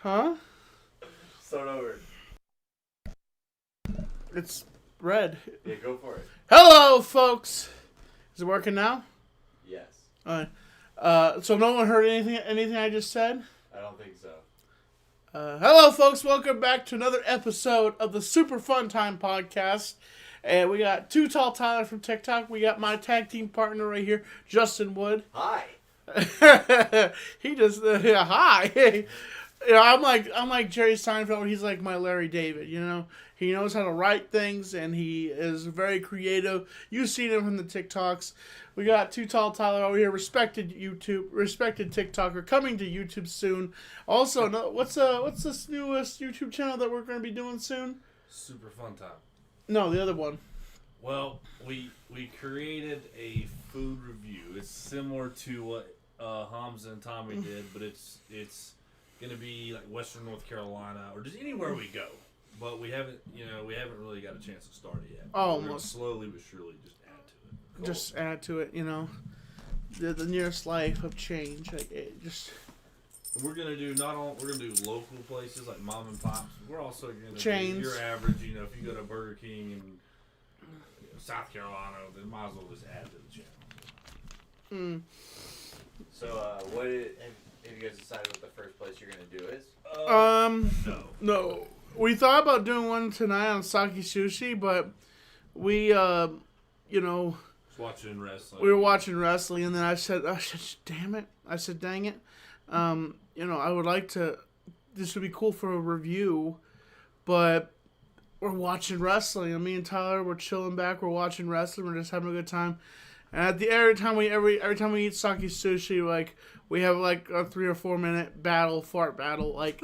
Huh? Start over. It's red. Yeah, go for it. Hello, folks. Is it working now? Yes. Alright. So no one heard anything I just said? I don't think so. Hello, folks. Welcome back to another episode of the Super Fun Time podcast. And we got Too Tall Tyler from TikTok. We got my tag team partner right here, Justin Wood. Hi. He just hi. You know, I'm like Jerry Seinfeld. He's like my Larry David. You know, he knows how to write things, and he is very creative. You've seen him from the TikToks. We got Too Tall Tyler over here, respected TikToker, coming to YouTube soon. Also, what's this newest YouTube channel that we're going to be doing soon? Super Fun Time. No, the other one. Well, we created a food review. It's similar to what Hamza and Tommy did, but it's gonna be like Western North Carolina or just anywhere we go. But we haven't really got a chance to start it yet. Oh, we're gonna slowly but surely just add to it. Cool. Just add to it, you know, the nearest life of change. Like it just. We're gonna do local places like mom and pops. We're also gonna chains. Do your average. You know, if you go to Burger King in South Carolina, then might as well just add to the channel. So, have you guys decided what the first place you're gonna do is? No. We thought about doing one tonight on Sake Sushi, but we, Watching wrestling. We were watching wrestling, and then I said, damn it. I said, dang it. I would like to. This would be cool for a review, but we're watching wrestling. And me and Tyler, we're chilling back. We're watching wrestling. We're just having a good time. And every time we eat sake sushi, like we have like a 3 or 4 minute fart battle, like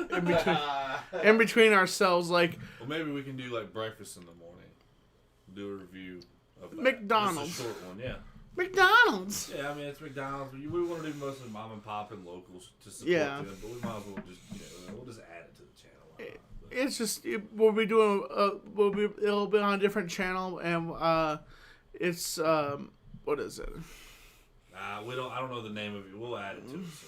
in between ourselves. Like, well, maybe we can do like breakfast in the morning. Do a review of that. McDonald's. Just a short one, yeah. McDonald's. Yeah, I mean it's McDonald's. We want to do mostly mom and pop and locals to support them, but we might as well just we'll just add it to the channel. It's just we'll be doing it'll be on a different channel, and it's what is it? I don't know the name of it. We'll add it to it. So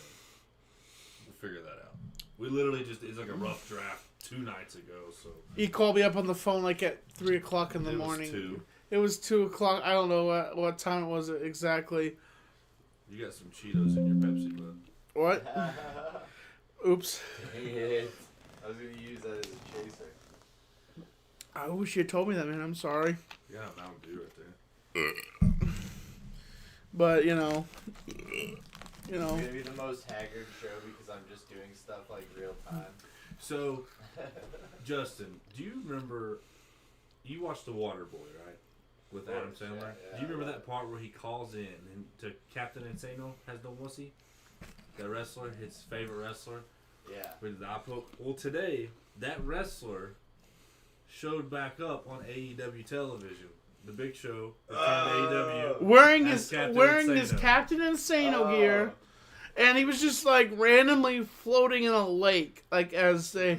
we'll figure that out. We literally it's like a rough draft 2 nights ago. So he called me up on the phone like at 3 o'clock in the morning. 2. It was 2 o'clock. I don't know what time it was exactly. You got some Cheetos in your Pepsi, bud. What? Oops. Dang it. I was gonna use that as a chaser. I wish you had told me that, man. I'm sorry. You got a Mountain Dew right there. But you know. It's gonna be the most haggard show because I'm just doing stuff like real time. So, Justin, do you remember? You watched The Waterboy, right? With Adam Sandler. Yeah, do you remember that part where he calls in and to Captain Insano has no wussy? That wrestler, his favorite wrestler. Yeah. With the eye poke. Well, today that wrestler showed back up on AEW television. The Big Show returned to AEW wearing his Captain Insano gear, and he was just like randomly floating in a lake, like as a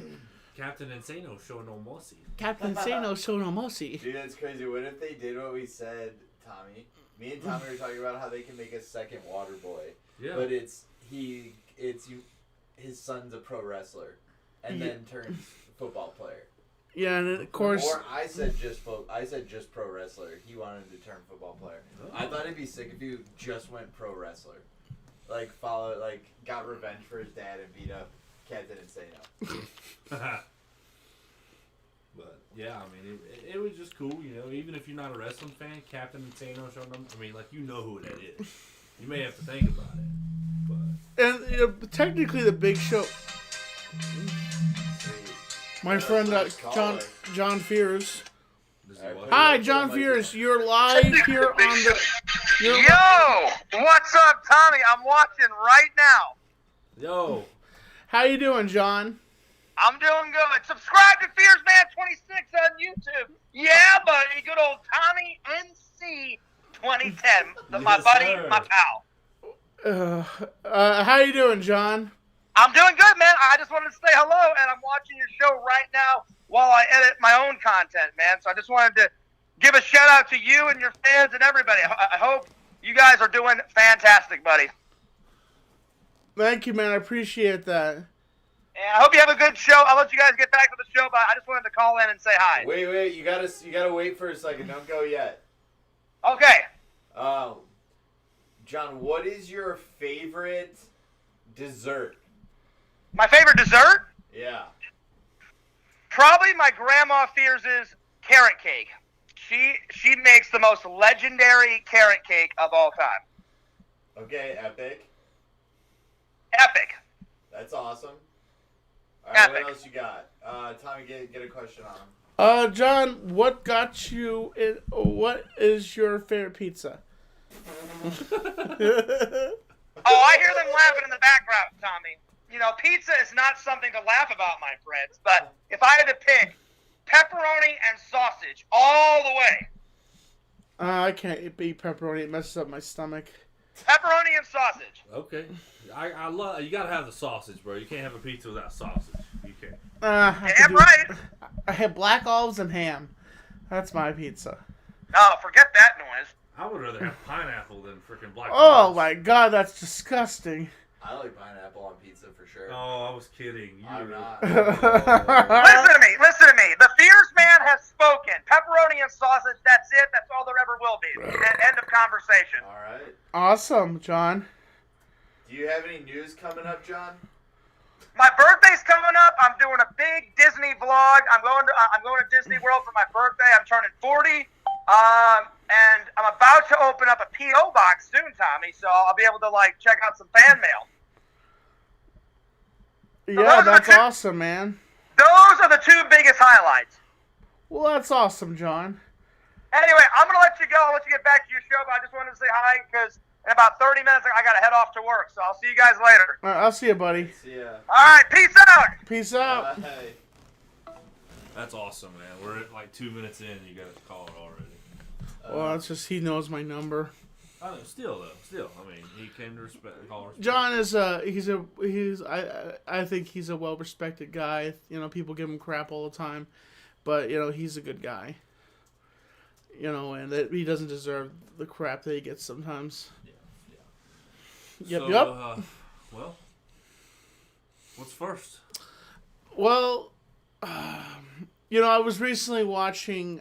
Captain Insano show no mercy. Captain Insano show no mercy. Dude, that's crazy. What if they did what we said, Tommy? Me and Tommy were talking about how they can make a second Waterboy. Yeah. But his son's a pro wrestler, and then turns football player. Yeah, and of course. Or I said just pro wrestler. He wanted to turn football player. Oh. I thought it'd be sick if you just went pro wrestler, got revenge for his dad and beat up Captain Insano. But yeah, I mean, it was just cool, you know. Even if you're not a wrestling fan, Captain Insano showing them. I mean, like you know who that is. You may have to think about it, but and technically the Big Show. My friend John Fears. Hi, John Fears. You're live here on the. Yo, what's up, Tommy? I'm watching right now. Yo, how you doing, John? I'm doing good. Subscribe to FearsMan26 on YouTube. Yeah, buddy. Good old Tommy NC 2010. My buddy, sir. my pal. How you doing, John? I'm doing good, man. I just wanted to say hello, and I'm watching your show right now while I edit my own content, man. So I just wanted to give a shout out to you and your fans and everybody. I hope you guys are doing fantastic, buddy. Thank you, man. I appreciate that. I hope you have a good show. I'll let you guys get back to the show, but I just wanted to call in and say hi. Wait, you gotta wait for a second. Don't go yet. Okay. John, what is your favorite dessert? My favorite dessert? Yeah. Probably my grandma Fears' carrot cake. She makes the most legendary carrot cake of all time. Okay, epic. Epic. That's awesome. All right, Epic. what else you got? Tommy, get a question on him. John, what got you? What is your favorite pizza? Oh, I hear them laughing in the background, Tommy. You know, pizza is not something to laugh about, my friends. But if I had to pick, pepperoni and sausage all the way. I can't eat pepperoni. It messes up my stomach. Pepperoni and sausage. Okay. I love. You gotta have the sausage, bro. You can't have a pizza without sausage. You can't. Damn right. I have black olives and ham. That's my pizza. Oh, forget that noise. I would rather have pineapple than freaking black. Oh olives. my god, that's disgusting. I like pineapple on pizza for sure. Oh, I was kidding. I'm not. Listen to me. The Fears man has spoken. Pepperoni and sausage, that's it. That's all there ever will be. End of conversation. All right. Awesome, John. Do you have any news coming up, John? My birthday's coming up. I'm doing a big Disney vlog. I'm going to Disney World for my birthday. I'm turning 40. And I'm about to open up a P.O. box soon, Tommy, so I'll be able to, check out some fan mail. Yeah, that's awesome, man. Those are the two biggest highlights. Well, that's awesome, John. Anyway, I'm going to let you go. I'll let you get back to your show, but I just wanted to say hi because in about 30 minutes I got to head off to work, so I'll see you guys later. All right, I'll see you, buddy. See ya. All right, peace out. Peace out. Bye. That's awesome, man. We're at 2 minutes in. You got to call it already. Well, it's just he knows my number. I know. Still. I mean, he came to call respect. John is I think he's a well-respected guy. You know, people give him crap all the time, but you know he's a good guy. You know, and that he doesn't deserve the crap that he gets sometimes. Yeah. Yep. Well, what's first? Well, you know, I was recently watching.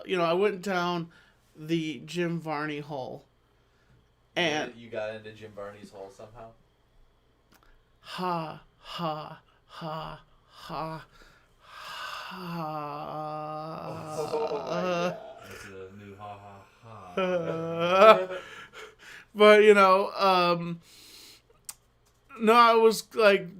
You know, I went down the Jim Varney hole, and You got into Jim Varney's hole somehow? ha ha ha ha ha. That's a new ha ha ha. But you know, no, I was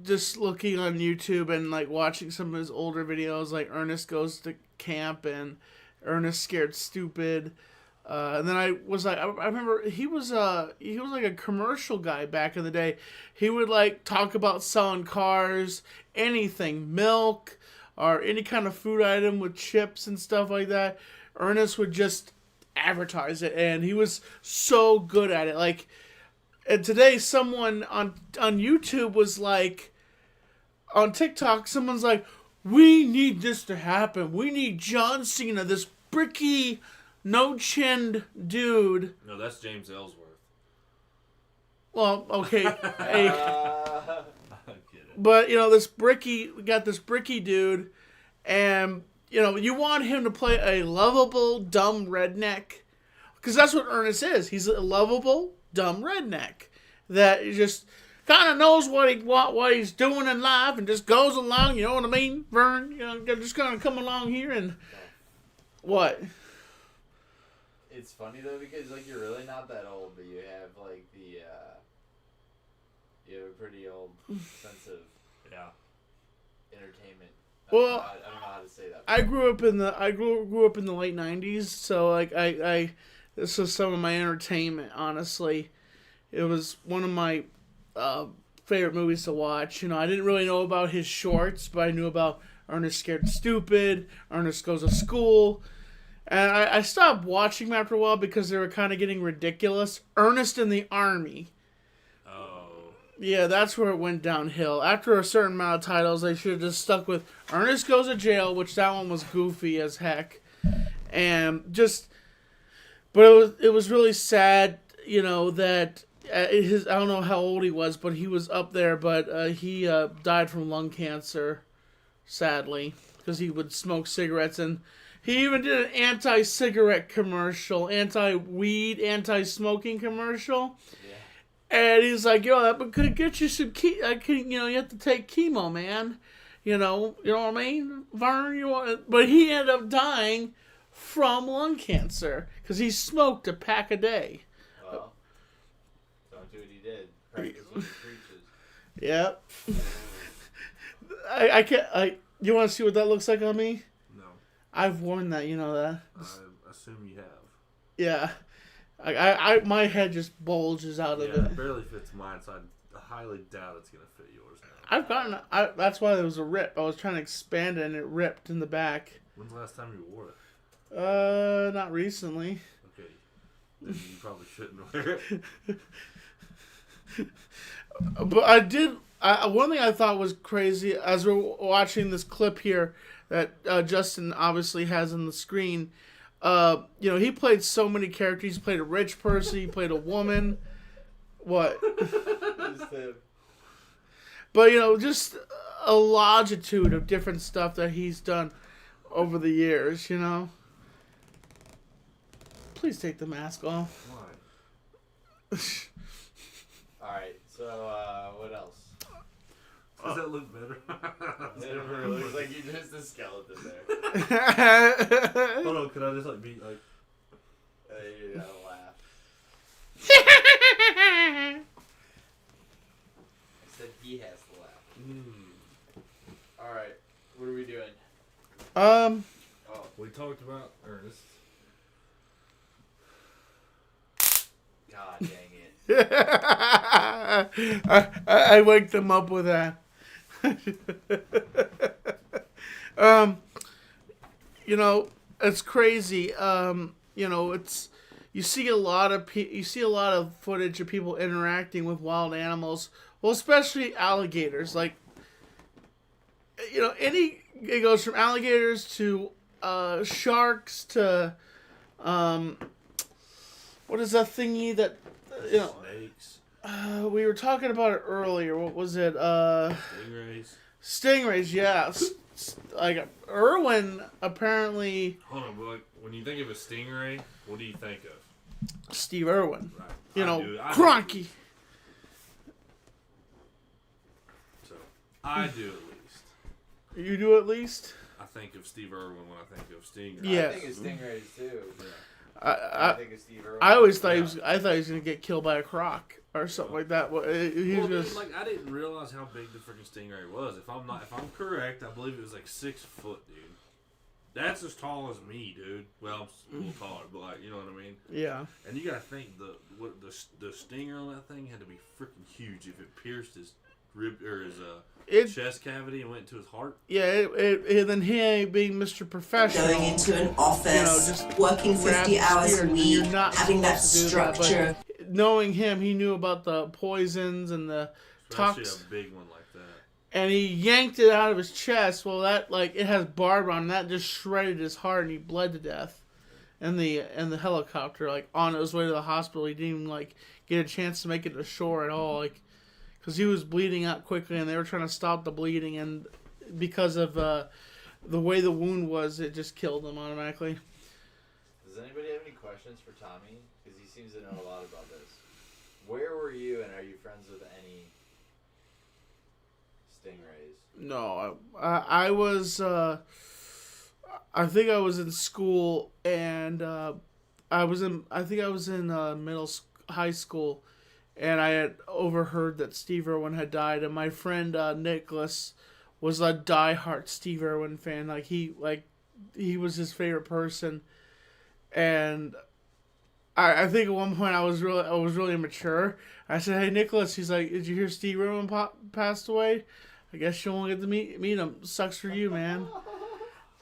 just looking on YouTube and watching some of his older videos, like Ernest Goes to Camp and Ernest Scared Stupid. And then I was I remember he was like a commercial guy back in the day. He would talk about selling cars, anything, milk, or any kind of food item with chips and stuff like that. Ernest would just advertise it, and he was so good at it. And today someone on YouTube was on TikTok, someone's like, we need this to happen. We need John Cena, this bricky, no-chinned dude. No, that's James Ellsworth. Well, okay. Hey, I get it. but, you know, we got this bricky dude, and, you know, you want him to play a lovable, dumb redneck. Because that's what Ernest is. He's a lovable, dumb redneck that just kind of knows what he's doing in life and just goes along, you know what I mean, Vern? You know, just kind of come along here and... What? It's funny though because you're really not that old, but you have you have a pretty old sense of entertainment. Well, I don't know how to say that. I grew up in the late '90s, so I this was some of my entertainment. Honestly, it was one of my favorite movies to watch. You know, I didn't really know about his shorts, but I knew about Ernest Scared Stupid, Ernest Goes to School. And I stopped watching them after a while because they were kind of getting ridiculous. Ernest in the Army. Oh. Yeah, that's where it went downhill. After a certain amount of titles, they should have just stuck with Ernest Goes to Jail, which that one was goofy as heck. And just... But it was really sad, you know, that I don't know how old he was, but he was up there. But he died from lung cancer, sadly, because he would smoke cigarettes, and he even did an anti-cigarette commercial, anti-weed, anti-smoking commercial. Yeah. And he's like, that could get you some you have to take chemo, man. You know what I mean, Vern? But he ended up dying from lung cancer because he smoked a pack a day. Well, don't do what he did. Practice what he preaches. Yep. I can't. You want to see what that looks like on me? No. I've worn that. You know that. I assume you have. Yeah. My head just bulges out of it. It barely fits mine, so I highly doubt it's gonna fit yours now. I've gotten. That's why there was a rip. I was trying to expand it, and it ripped in the back. When's the last time you wore it? Not recently. Okay. Then you probably shouldn't wear it. But I did. One thing I thought was crazy as we're watching this clip here that Justin obviously has on the screen. He played so many characters. He played a rich person. He played a woman. What? But just a longitude of different stuff that he's done over the years. Please take the mask off. Why? Alright, so what else? Does that look better? It really looks like you just a skeleton there. Hold on, can I just be like... You gotta laugh. I said he has to laugh. Alright, what are we doing? We talked about Ernest. God dang it. I waked them up with that. It's crazy. It's you see a lot of footage of people interacting with wild animals. Well, especially alligators. Like, it goes from alligators to sharks to what is that thingy that Snakes. we were talking about it earlier. What was it? Stingrays. Stingrays, yeah. Like Irwin apparently. Hold on, but when you think of a stingray, what do you think of? Steve Irwin. Right. Cronky. So I do at least. You do at least. I think of Steve Irwin when I think of stingray. Yeah. I think it's stingrays too. Yeah. I think it's Steve Irwin. I always thought he was gonna get killed by a croc or something like that. Well, Dude, I didn't realize how big the freaking stingray was. If I'm correct, I believe it was like 6 foot, dude. That's as tall as me, dude. Well, I'm a little taller, but you know what I mean. Yeah. And you gotta think the stinger on that thing had to be freaking huge if it pierced his rib or his chest cavity and went into his heart. Yeah. Then he being Mr. Professional, going into an office, just working 50 hours a week, having that structure. Knowing him, he knew about the poisons and the Especially toxins. a big one like that. And he yanked it out of his chest. Well, that it has barb on, and that just shredded his heart, and he bled to death. And the helicopter, on his way to the hospital, he didn't even get a chance to make it to shore at all, because he was bleeding out quickly, and they were trying to stop the bleeding, and because of the way the wound was, it just killed him automatically. Does anybody have any questions for Tommy? Because he seems to know a lot about this. Where were you, and are you friends with any stingrays? No, I was. I think I was in school, and I think I was in high school, and I had overheard that Steve Irwin had died, and my friend Nicholas was a diehard Steve Irwin fan. He was his favorite person, and I think at one point I was really immature. I said, "Hey Nicholas," he's like, "Did you hear Steve Irwin passed away? I guess you won't get to meet him. Sucks for you, man."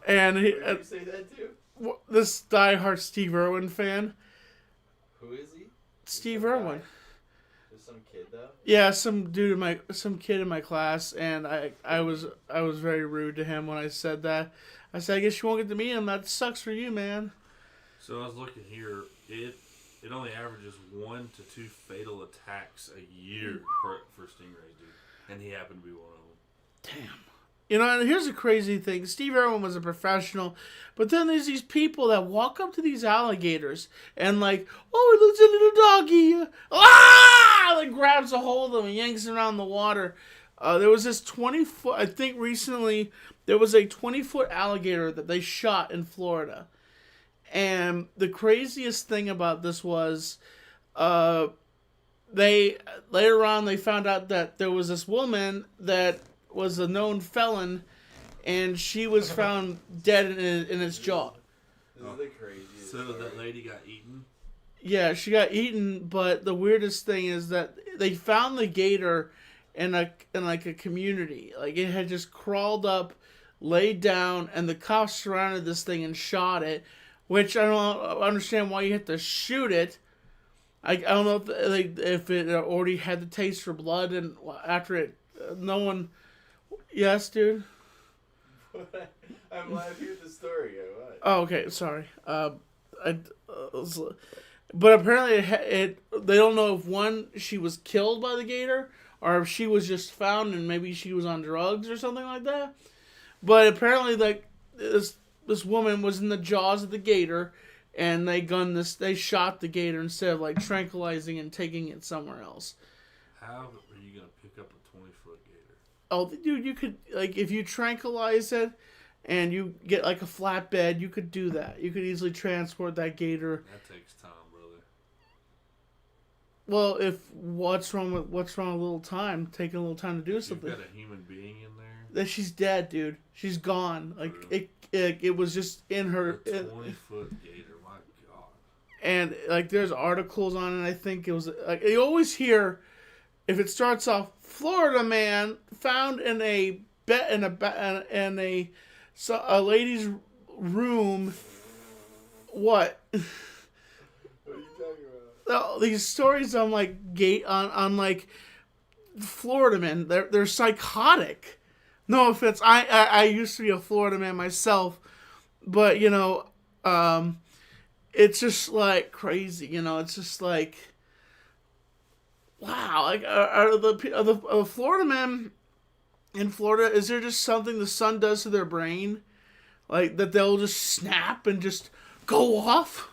And Did you say that too? This diehard Steve Irwin fan. Who is he? Steve Irwin. Just some kid though. Yeah, some kid in my class, and I was very rude to him when I said that. I said, "I guess you won't get to meet him. That sucks for you, man." So I was looking here. It It only averages 1 to 2 fatal attacks a year for stingrays, dude. And he happened to be one of them. Damn. You know, and here's a crazy thing. Steve Irwin was a professional, but then there's these people that walk up to these alligators and like, oh, it's a little doggy. Ah! Like grabs a hold of them and yanks him around the water. There was this 20-foot, I think recently, there was a 20-foot alligator that they shot in Florida. And the craziest thing about this was, later on they found out that there was this woman that was a known felon, and she was found dead in its jaw. This is the craziest So story. that lady got eaten? Yeah, she got eaten, but the weirdest thing is that they found the gator in a community. Like, it had just crawled up, laid down, and the cops surrounded this thing and shot it, which I don't understand why you have to shoot it. I don't know if it already had the taste for blood, and after it, no one... Yes, dude? I'm laughing at the story. What? Oh, okay, sorry. But apparently they don't know if she was killed by the gator or if she was just found and maybe she was on drugs or something like that. But apparently, like, this woman was in the jaws of the gator, and they shot the gator instead of like tranquilizing and taking it somewhere else. How are you gonna pick up a 20-foot gator? Oh, dude, you could, like, if you tranquilize it and you get like a flatbed, you could do that. You could easily transport that gator. That takes time, brother. Well, what's wrong with a little time? Taking a little time to do something. You've got a human being in there. That she's dead, dude. She's gone. Like it was just in her. A 20-foot gator, my God. And like, there's articles on it. I think it was like you always hear, if it starts off, Florida man found in a lady's room. What? What are you talking about? These stories on like on like Florida men, they're psychotic. No offense, I used to be a Florida man myself, but you know, it's just like crazy. You know, it's just like, wow. Like, are the Florida men in Florida? Is there just something the sun does to their brain, like that they'll just snap and just go off?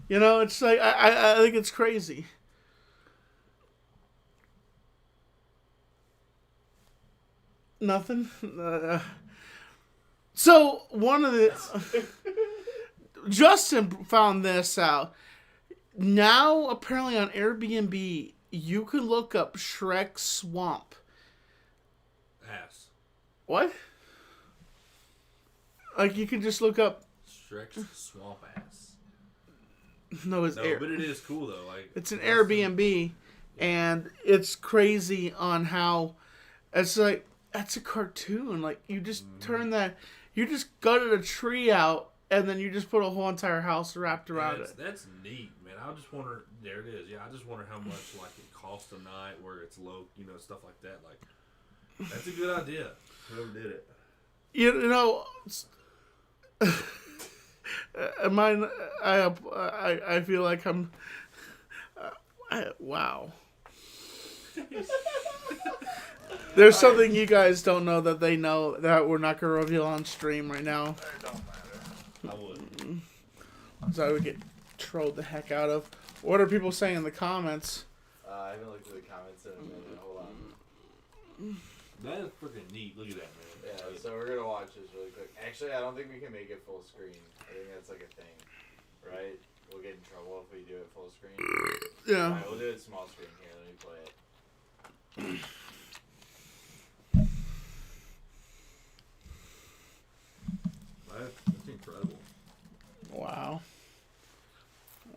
You know, it's like I think it's crazy. Nothing. So one of the Justin found this out. Now apparently on Airbnb you can look up Shrek Swamp. Ass. What? Like, you can just look up. Shrek's swamp ass. No, it's No, but it is cool though. Like, it's an Airbnb, and it's crazy on how it's like, that's a cartoon. Like, you just turn that, you just gutted a tree out, and then you just put a whole entire house wrapped around it. That's neat, man. I just wonder. There it is. Yeah, I just wonder how much like it costs a night, where it's low, you know, stuff like that. Like, that's a good idea. Whoever did it. You know, mine. I feel like I'm. Wow. There's something you guys don't know that they know that we're not going to reveal on stream right now. It don't matter. I wouldn't. So I would get trolled the heck out of. What are people saying in the comments? I haven't looked at the comments in a minute. Hold on. That is freaking neat. Look at that, man. Yeah, so we're gonna watch this really quick. Actually, I don't think we can make it full screen. I think that's like a thing, right? We'll get in trouble if we do it full screen. Yeah. Alright, we'll do it small screen here. Let me play it. That's incredible. Wow.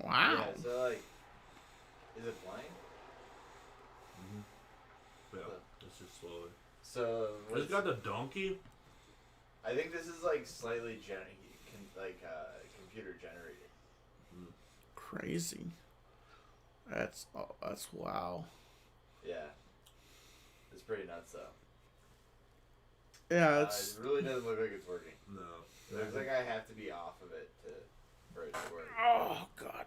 Wow. Yeah, so like, is it playing? Yeah, it's just slowly. So It's got the donkey. I think this is like slightly computer generated. Crazy. That's wow. Yeah, it's pretty nuts though. Yeah, it's It really doesn't look like it's working. No. It looks like I have to be off of it for it to work. oh god.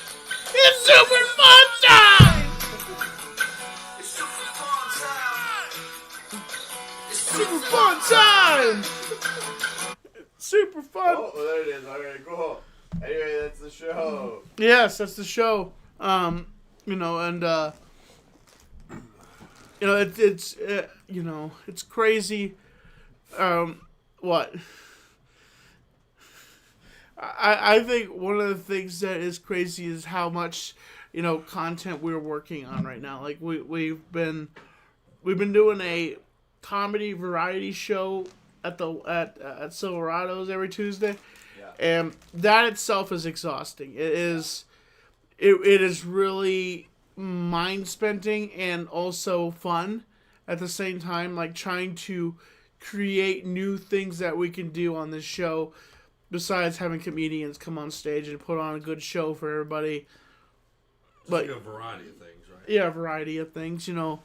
super fun time! Super fun time! Super fun. Oh, well, there it is. Alright, cool. Anyway, that's the show. Yes, that's the show. You know, and you know, it's you know, it's crazy. What? I think one of the things that is crazy is how much, you know, content we're working on right now. Like we've been doing a comedy variety show at Silverado's every Tuesday. Yeah. And that itself is exhausting. It is really mind-spending and also fun at the same time, like trying to create new things that we can do on this show besides having comedians come on stage and put on a good show for everybody. Just like a variety of things, right? Yeah, a variety of things, you know.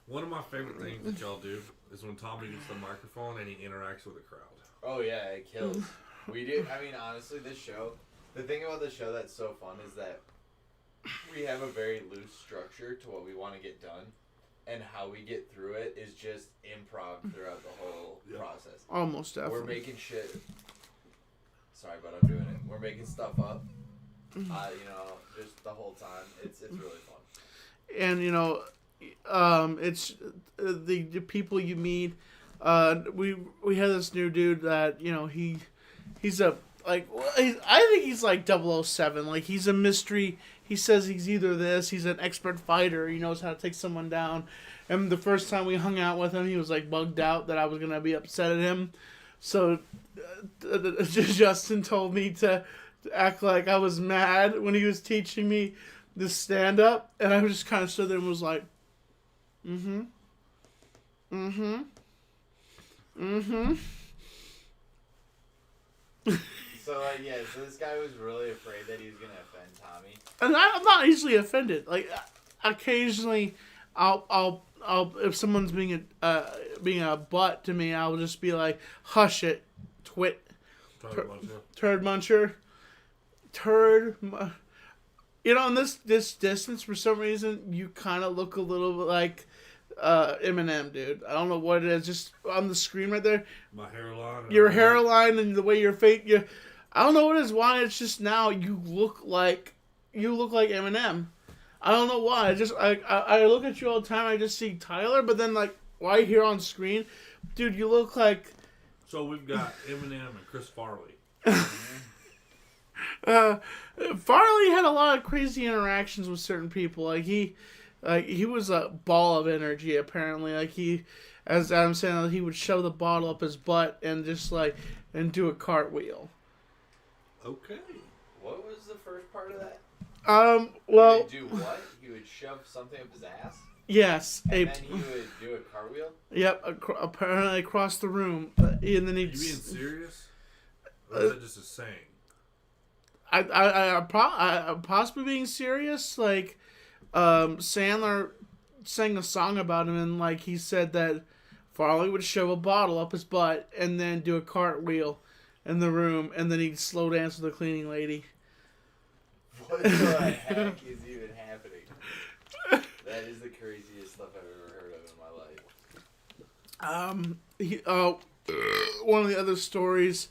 One of my favorite things that y'all do is when Tommy gets the microphone and he interacts with the crowd. Oh, yeah, it kills. We do. I mean, honestly, this show, the thing about this show that's so fun is that we have a very loose structure to what we want to get done, and how we get through it is just improv throughout the whole process. Almost definitely. We're making shit. Sorry, but I'm doing it. We're making stuff up. You know, just the whole time. It's really fun. And you know, it's the people you meet. We had this new dude that, you know, he's a like, I think he's like 007. Like, he's a mystery. He says he's either this, he's an expert fighter, he knows how to take someone down. And the first time we hung out with him, he was like bugged out that I was gonna be upset at him. So Justin told me to act like I was mad when he was teaching me the stand up, and I just kind of stood there and was like, So, so this guy was really afraid that he was going to offend Tommy. And I'm not easily offended. Like, occasionally, I'll if someone's being a butt to me, I'll just be like, hush it, twit, turd muncher, you know, in this distance, for some reason, you kind of look a little bit like Eminem, dude. I don't know what it is. Just on the screen right there. My hairline. Your hairline and the way your face. I don't know what it is. Why it's just now you look like Eminem. I don't know why. I look at you all the time. I just see Tyler, but then like right here on screen, dude, you look like. So we've got Eminem and Chris Farley. Farley had a lot of crazy interactions with certain people. Like he was a ball of energy. Apparently, like as Adam saying, he would shove the bottle up his butt and just and do a cartwheel. Okay. What was the first part of that? Well. He would do what? He would shove something up his ass? Yes. And then he would do a cartwheel? Yep. Apparently across the room, and then he'd. Are you being serious? Or is that just a saying? I possibly being serious. Like, Sandler sang a song about him, and like he said that Farley would shove a bottle up his butt and then do a cartwheel in the room, and then he'd slow dance with the cleaning lady. What the heck is even happening? That is the craziest stuff I've ever heard of in my life. One of the other stories,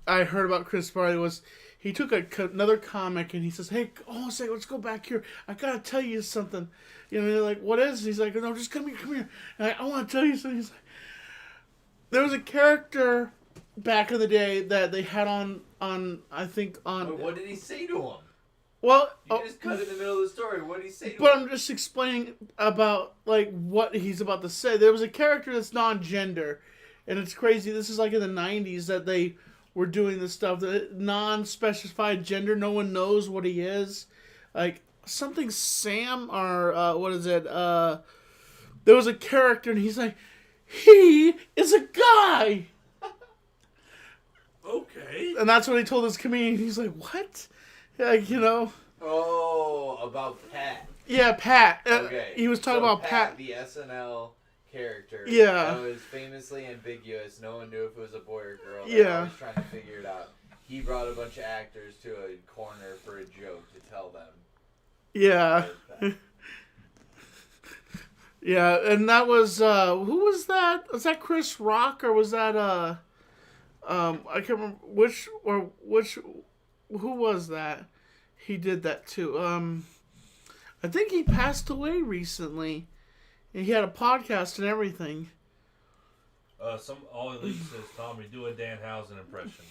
I heard about Chris Farley was he took another comic and he says, "Hey, hold on a second, let's go back here. I gotta tell you something." You know, they're like, "What is?" He's like, "No, just come here." And I want to tell you something. He's like, there was a character back in the day that they had on I think on. But what did he say to him? Well, you just cut in the middle of the story. What did he say to him? But I'm just explaining about like what he's about to say. There was a character that's non-gender, and it's crazy. This is like in the 90s that they were doing this stuff. The non-specified gender. No one knows what he is. Like something Sam or what is it? There was a character, and he's like, he is a guy. Okay. And that's what he told his comedian. He's like, what? Like, you know. Oh, about Pat. Yeah, Pat. Okay. He was talking about Pat. The SNL character. Yeah. That was famously ambiguous. No one knew if it was a boy or girl. Yeah. I was trying to figure it out. he brought a bunch of actors to a corner for a joke to tell them. Yeah. Yeah, and that was, who was that? Was that Chris Rock, or was that, I can't remember who was that? He did that too. I think he passed away recently. And he had a podcast and everything. All it leaks says, Tommy, do a Danhausen impression.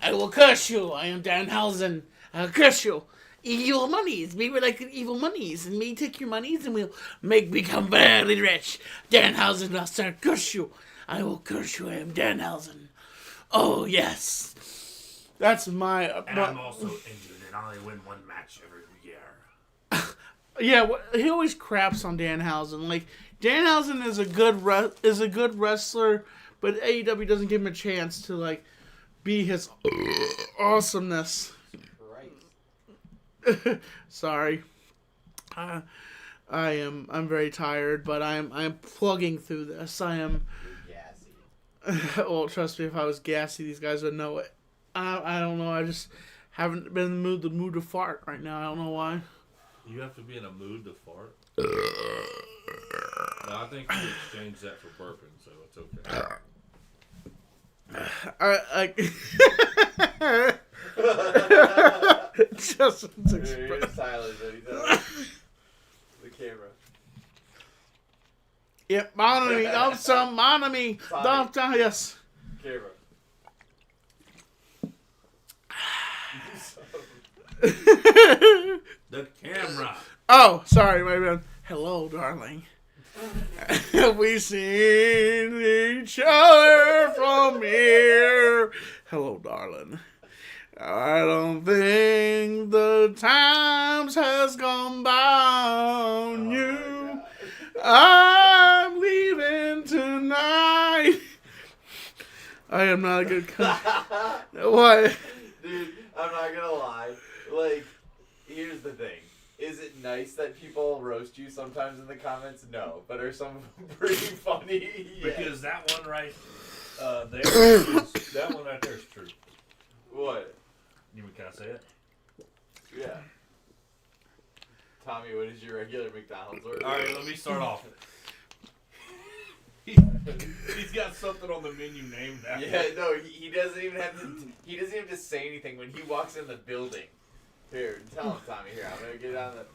I will curse you. I am Danhausen. I'll curse you. Evil monies. We were like evil monies. And me take your monies and we'll become very rich. Danhausen, I'll start curse you. I will curse you. I am Danhausen. Oh, yes. That's my... And I'm also injured and I only win one match every year. Yeah, he always craps on Danhausen. Like, Danhausen is a good wrestler, but AEW doesn't give him a chance to, like, be his awesomeness. Right. Sorry. I'm very tired, but I'm plugging through this. I am... You're gassy. Well, trust me, if I was gassy, these guys would know it. I don't know. I just haven't been in the mood to fart right now. I don't know why. You have to be in a mood to fart? No, I think you exchange that for burping, so it's okay. Justin's You're express. silent, buddy. The camera. Yep, money. Some money. Don't yes. Camera. The camera. Oh, sorry, my bad. Hello, darling. We've seen each other from here. Hello, darling. I don't think the times has gone by on you. I'm leaving tonight. I am not a good What? Dude, I'm not gonna lie. Like, here's the thing. Is it nice that people roast you sometimes in the comments? No. But are some of them pretty funny? Yes. Because that one right there that one right there is true. What? Can I say it? Yeah. Tommy, what is your regular McDonald's order? Alright, let me start off. He's got something on the menu named after. Yeah, no, he doesn't even have to say anything when he walks in the building. Here, tell him, Tommy. Here, I'm gonna get on the.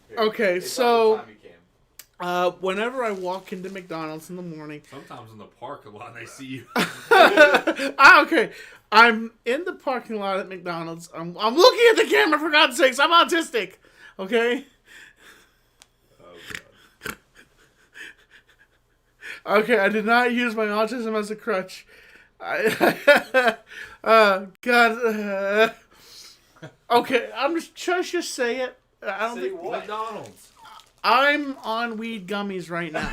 Here. Okay, It's so- on the Tommy cam. Whenever I walk into McDonald's in the morning, Sometimes in the parking lot they see you. okay, I'm in the parking lot at McDonald's. I'm looking at the camera, for God's sakes. I'm autistic. Okay. Oh god. Okay, I did not use my autism as a crutch. God. Okay, I'm just say it. I don't Say think what? McDonald's. I'm on weed gummies right now.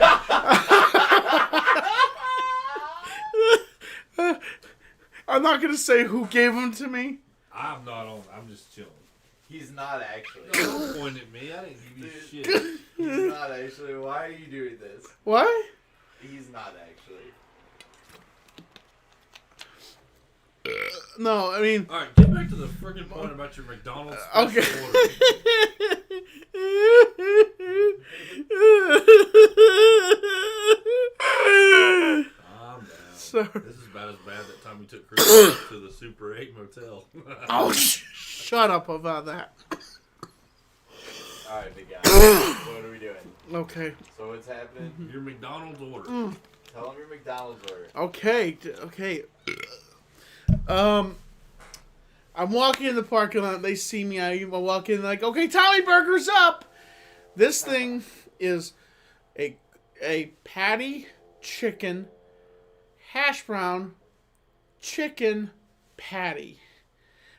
I'm not gonna say who gave them to me. I'm not on. I'm just chilling. He's not actually. Don't point at me. I didn't give you shit. He's not actually. Why are you doing this? What? He's not actually. No, I mean. Alright, get back to the freaking point about your McDonald's special Okay. order. Calm down. Sorry. This is about as bad that time we took Chris to the Super 8 motel. Oh, shut up about that. All right, big guy. What are we doing? Okay. So what's happening? Your McDonald's order. Tell him your McDonald's order. Okay. I'm walking in the parking lot. They see me. I walk in like, okay, Tommy Burger's up. This thing is a patty, chicken, hash brown, chicken patty.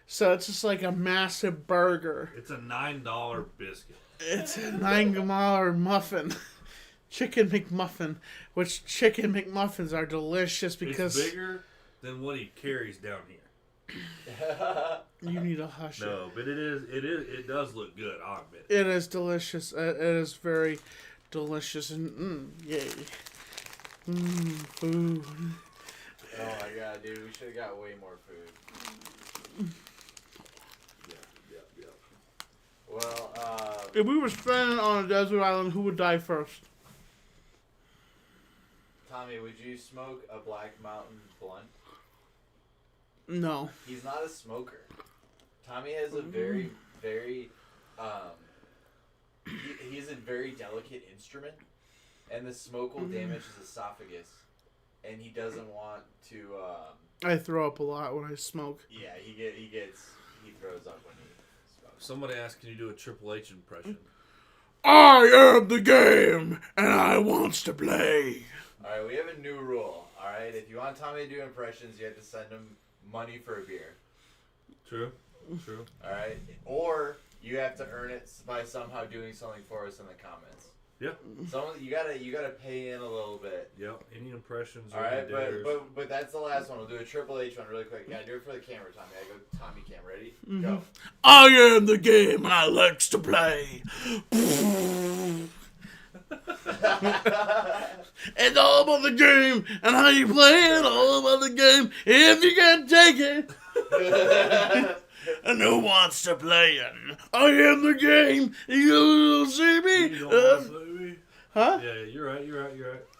So it's just like a massive burger. It's a $9 biscuit. It's a $9 muffin. Chicken McMuffin. Which chicken McMuffins are delicious because... It's bigger than what he carries down here. You need to hush it. No, but it does look good, I'll admit. It is delicious. It is very delicious. And, yay. Food. Oh my god, dude, we should have got way more food. Well, If we were stranded on a desert island, who would die first? Tommy, would you smoke a Black Mountain blunt? No. He's not a smoker. Tommy has a very, very, he's a very delicate instrument, and the smoke will damage his esophagus, and he doesn't want to. I throw up a lot when I smoke. Yeah, he throws up when he smokes. Somebody asked, can you do a Triple H impression? I am the game, and I wants to play. All right, we have a new rule. All right, if you want Tommy to do impressions, you have to send him money for a beer. True. All right, or you have to earn it by somehow doing something for us in the comments. Yeah. You gotta pay in a little bit. Yep. Any impressions? All right, but that's the last one. We'll do a Triple H one really quick. Yeah, do it for the camera, Tommy. I go Tommy cam. Ready? Go. I am the game, and I likes to play. It's all about the game, and how you play it. All about the game. If you can take it. And who wants to play it? I am the game. You'll see me. Huh? Yeah, you're right.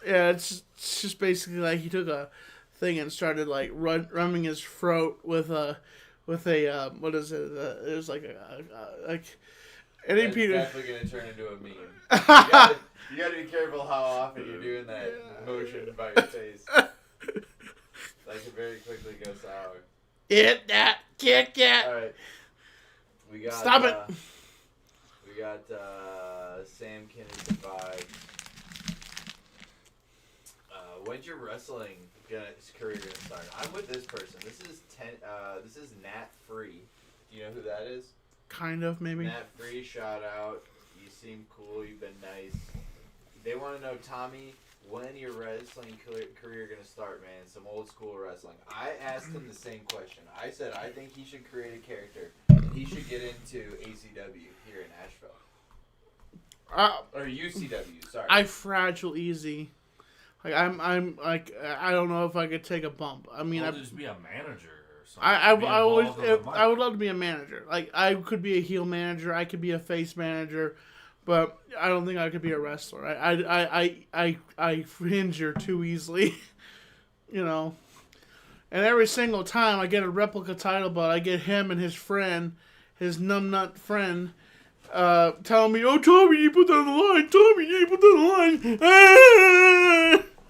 Yeah, it's just basically like he took a thing and started like rubbing his throat with a what is it? It was like any That's Peter. definitely gonna turn into a meme. You gotta be careful how often you're doing that motion by your face. That could very quickly go sour. Hit that, kick it. All right, we got. Stop it. We got Sam Kinnis Vibe. When's your wrestling career gonna start? I'm with this person. This is Nat Free. Do you know who that is? Kind of, maybe. Nat Free, shout out. You seem cool. You've been nice. They want to know, Tommy, when your wrestling career gonna start, man? Some old school wrestling. I asked him the same question. I said I think he should create a character. And he should get into ACW here in Asheville. Or UCW. Sorry. I fragile easy. Like I'm like I don't know if I could take a bump. I mean, I'd I just be a manager or something. I would love to be a manager. Like I could be a heel manager. I could be a face manager. But I don't think I could be a wrestler. I injure too easily, you know. And every single time I get a replica title belt, I get him and his friend, his numbnut friend, telling me, "Oh, Tommy, you put that on the line. Tommy, you put that on the line."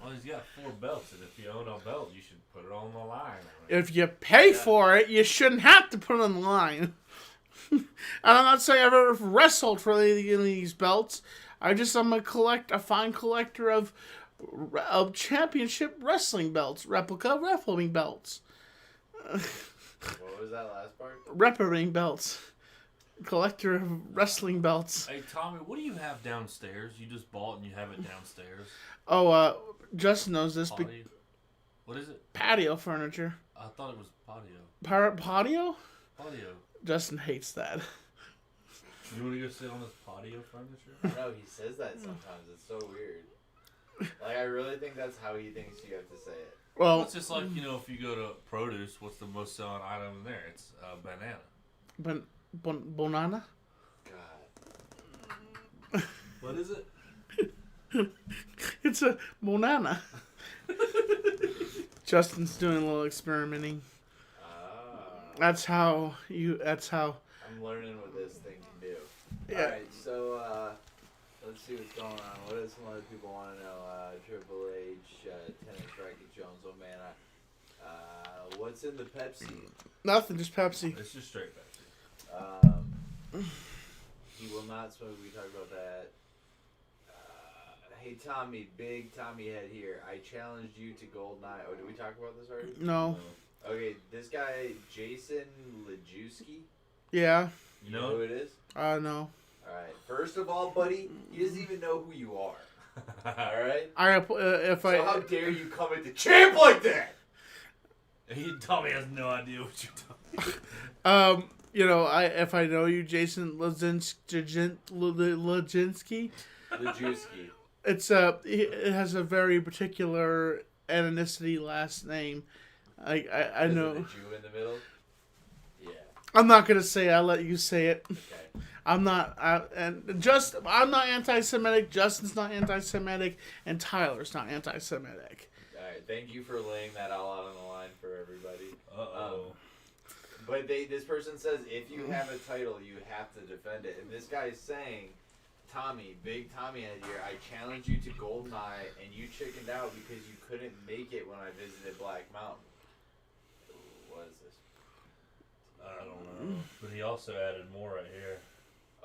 Well, he's got 4 belts, and if you own a belt, you should put it on the line. If you pay for it, you shouldn't have to put it on the line. And I'm not saying I've ever wrestled for any of these belts. I'm a fine collector of championship wrestling belts, replica wrestling belts. What was that last part? Replicating belts. Collector of wrestling belts. Hey, Tommy, what do you have downstairs? You just bought and you have it downstairs? Oh, Justin knows this. What is it? Patio furniture. I thought it was patio. Patio? Patio. Justin hates that. You want to go sit on this patio furniture? I know, he says that sometimes. It's so weird. Like, I really think that's how he thinks you have to say it. Well, it's just like, if you go to produce, what's the most selling item in there? It's banana. Bonana? God. What is it? It's a banana. Justin's doing a little experimenting. That's how. I'm learning what this thing can do. Yeah. Alright, so, let's see what's going on. What does some other people want to know? Triple H, Tennis Racket Jones, oh man. What's in the Pepsi? Nothing, just Pepsi. It's just straight Pepsi. He will not smoke. We talked about that. Hey Tommy, big Tommy head here. I challenged you to GoldenEye. Oh, did we talk about this already? No. Okay, this guy, Jason Lejewski. Yeah. You know who it is? No. Alright, first of all, buddy, he doesn't even know who you are. Alright? So how dare you come at the champ like that? Tommy has no idea what you're talking about. If I know you, Jason Lejewski. Lejewski. It has a very particular ethnicity last name. I know. The Jew in the middle? Yeah. I'm not gonna say it. I'll let you say it. Okay. I'm not anti-Semitic. Justin's not anti-Semitic, and Tyler's not anti-Semitic. All right, thank you for laying that all out on the line for everybody. But this person says if you have a title, you have to defend it, and this guy is saying, Tommy, big Tommy head here, I challenge you to GoldenEye, and you chickened out because you couldn't make it when I visited Black Mountain. What is this? I don't know. But he also added more right here.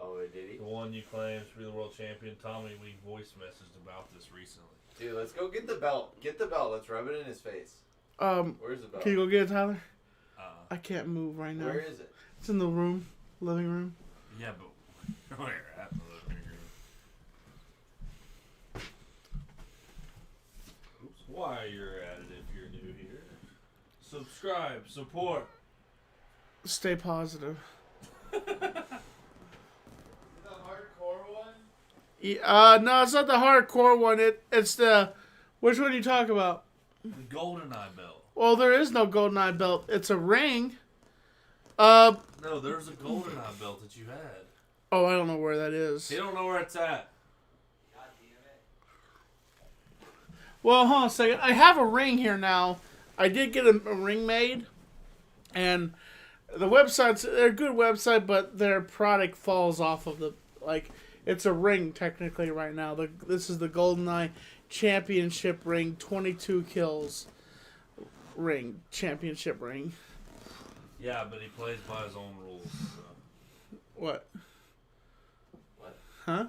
Oh, did he? The one you claim to be the world champion. Tommy, we voice messaged about this recently. Dude, let's go get the belt. Get the belt. Let's rub it in his face. Where's the belt? Can you go get it, Tyler? I can't move right now. Where is it? It's in the room, living room. Yeah, but where at the living room? Oops. Why you're at it if you're new here? Subscribe, support. Stay positive. The hardcore one? No, it's not the hardcore one. It's the... Which one do you talk about? The GoldenEye belt. Well, there is no GoldenEye belt. It's a ring. No, there's a GoldenEye belt that you had. Oh, I don't know where that is. You don't know where it's at. God damn it. Well, hold on a second. I have a ring here now. I did get a ring made. And the websites, they're a good website, but their product falls off of the... Like, it's a ring, technically, right now. This is the GoldenEye Championship ring. 22 kills. Ring. Championship ring. Yeah, but he plays by his own rules. So. What? What? Huh?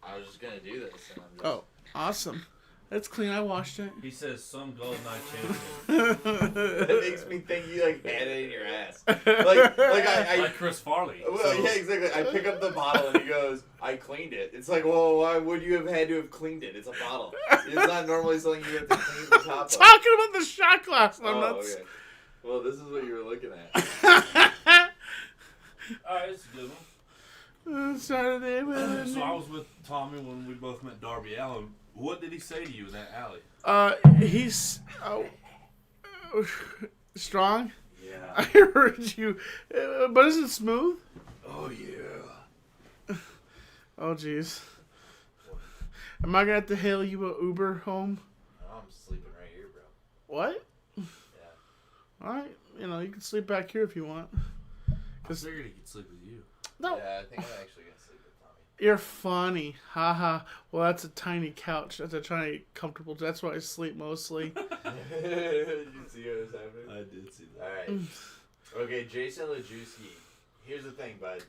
I was just gonna do this, and I'm just... Oh, awesome. That's clean. I washed it. He says some GoldenEye champion. That makes me think you like had it in your ass. Like Chris Farley. Well, So. yeah, exactly. I pick up the bottle and he goes, "I cleaned it." It's like, well, why would you have had to have cleaned it? It's a bottle. It's not normally something you have to clean the top of. Talking about the shot glass. Okay. Well, this is what you were looking at. Alright, it's a good one. Saturday. So I was with Tommy when we both met Darby Allin. What did he say to you in that alley? He's strong. Yeah. I heard you, but is it smooth? Oh yeah. Oh jeez. Am I gonna have to hail you a Uber home? Oh, I'm sleeping right here, bro. What? Yeah. All right. You can sleep back here if you want. I figured he could sleep with you. No. Yeah, I think I'm actually gonna sleep with Tommy. You're funny. Haha. Well, that's a tiny couch. That's a tiny comfortable. That's where I sleep mostly. Did you see what was happening? I did see that. Alright. Okay, Jason Lajewski. Here's the thing, bud.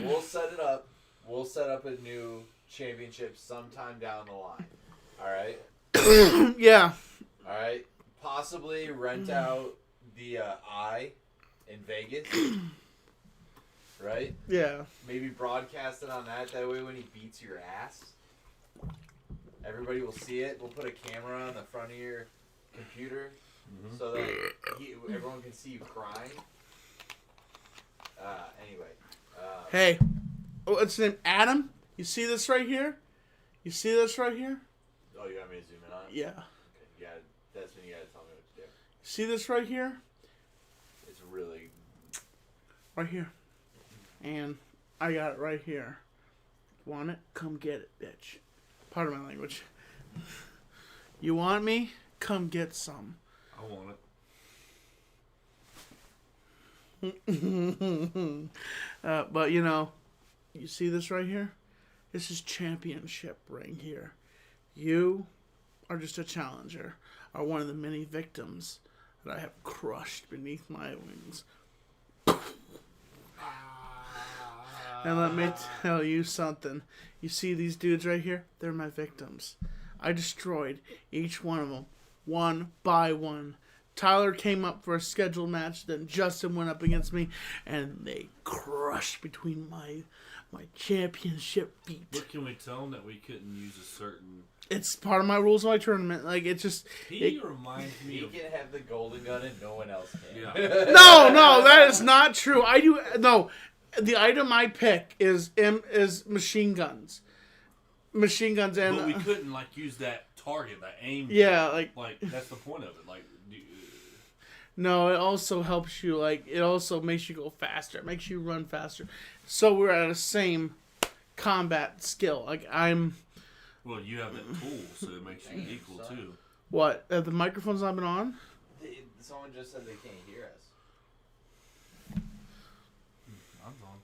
We'll set it up. We'll set up a new championship sometime down the line. Alright? Yeah. Alright? Possibly rent out the Eye in Vegas. Right? Yeah. Maybe broadcast it on that. That way when he beats your ass, everybody will see it. We'll put a camera on the front of your computer so that everyone can see you crying. Anyway. Hey. What's his name? Adam? You see this right here? You see this right here? Oh, you want me to zoom in on it? Yeah. Okay, that's when you gotta tell me what to do. See this right here? It's really... Right here. And I got it right here. Want it? Come get it, bitch. Pardon my language. You want me? Come get some. I want it. But you see this right here? This is championship ring here. You are just a challenger, are one of the many victims that I have crushed beneath my wings. And let me tell you something. You see these dudes right here? They're my victims. I destroyed each one of them, one by one. Tyler came up for a scheduled match, then Justin went up against me, and they crushed between my championship feet. But can we tell him that we couldn't use a certain... It's part of my rules of my tournament. Like, it's just... He reminds me He of... can have the golden gun and no one else can. Yeah. No, that is not true. I do... No. The item I pick is machine guns. Machine guns and... But we couldn't, use that target, that aim. Yeah, Like, that's the point of it. No, it also helps you, like, it also makes you go faster. It makes you run faster. So we're at the same combat skill. Like, I'm... Well, you have that tool, so it makes you equal, too. What? Have the microphones not been on? Someone just said they can't hear us. Mine's on.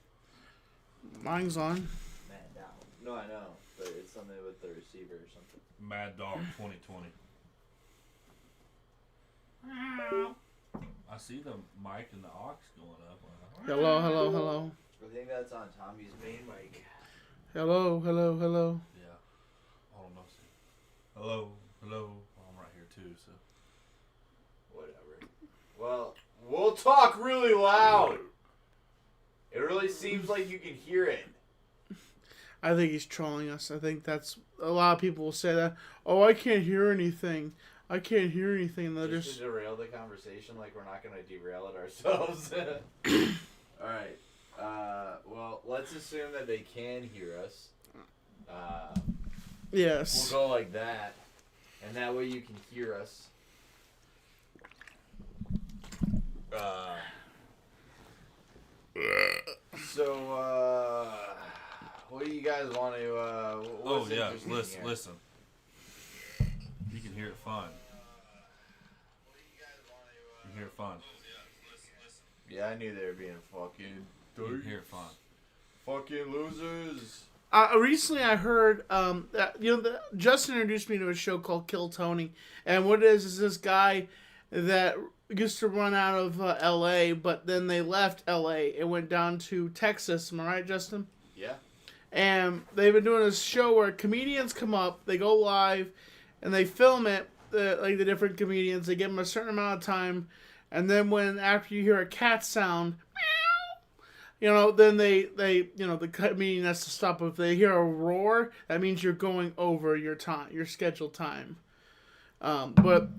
Mine's on. Mad Dog. No, I know. But it's something with the receiver or something. Mad Dog 2020. I see the mic and the aux going up. Hello, hello, hello. I think that's on Tommy's main mic. Hello, hello, hello. Yeah. Hold on, see. Hello, hello. Well, I'm right here too, so. Whatever. Well, we'll talk really loud. It really seems like you can hear it. I think he's trolling us. I think that's... A lot of people will say that. Oh, I can't hear anything. I can't hear anything. They'll Just to derail the conversation, like we're not going to derail it ourselves. Alright. Well, let's assume that they can hear us. Yes. We'll go like that. And that way you can hear us. So, what do you guys want to, what's interesting here? listen. You can hear it fine. You can hear it fine. Yeah, I knew they were being fucking You can hear it fine. fucking losers. Recently I heard, Justin introduced me to a show called Kill Tony. And what it is this guy that used to run out of L.A., but then they left L.A. and went down to Texas. Am I right, Justin? Yeah. And they've been doing this show where comedians come up, they go live, and they film it, like the different comedians. They give them a certain amount of time, and then after you hear a cat sound, meow, then the comedian has to stop. If they hear a roar, that means you're going over your time, your scheduled time. But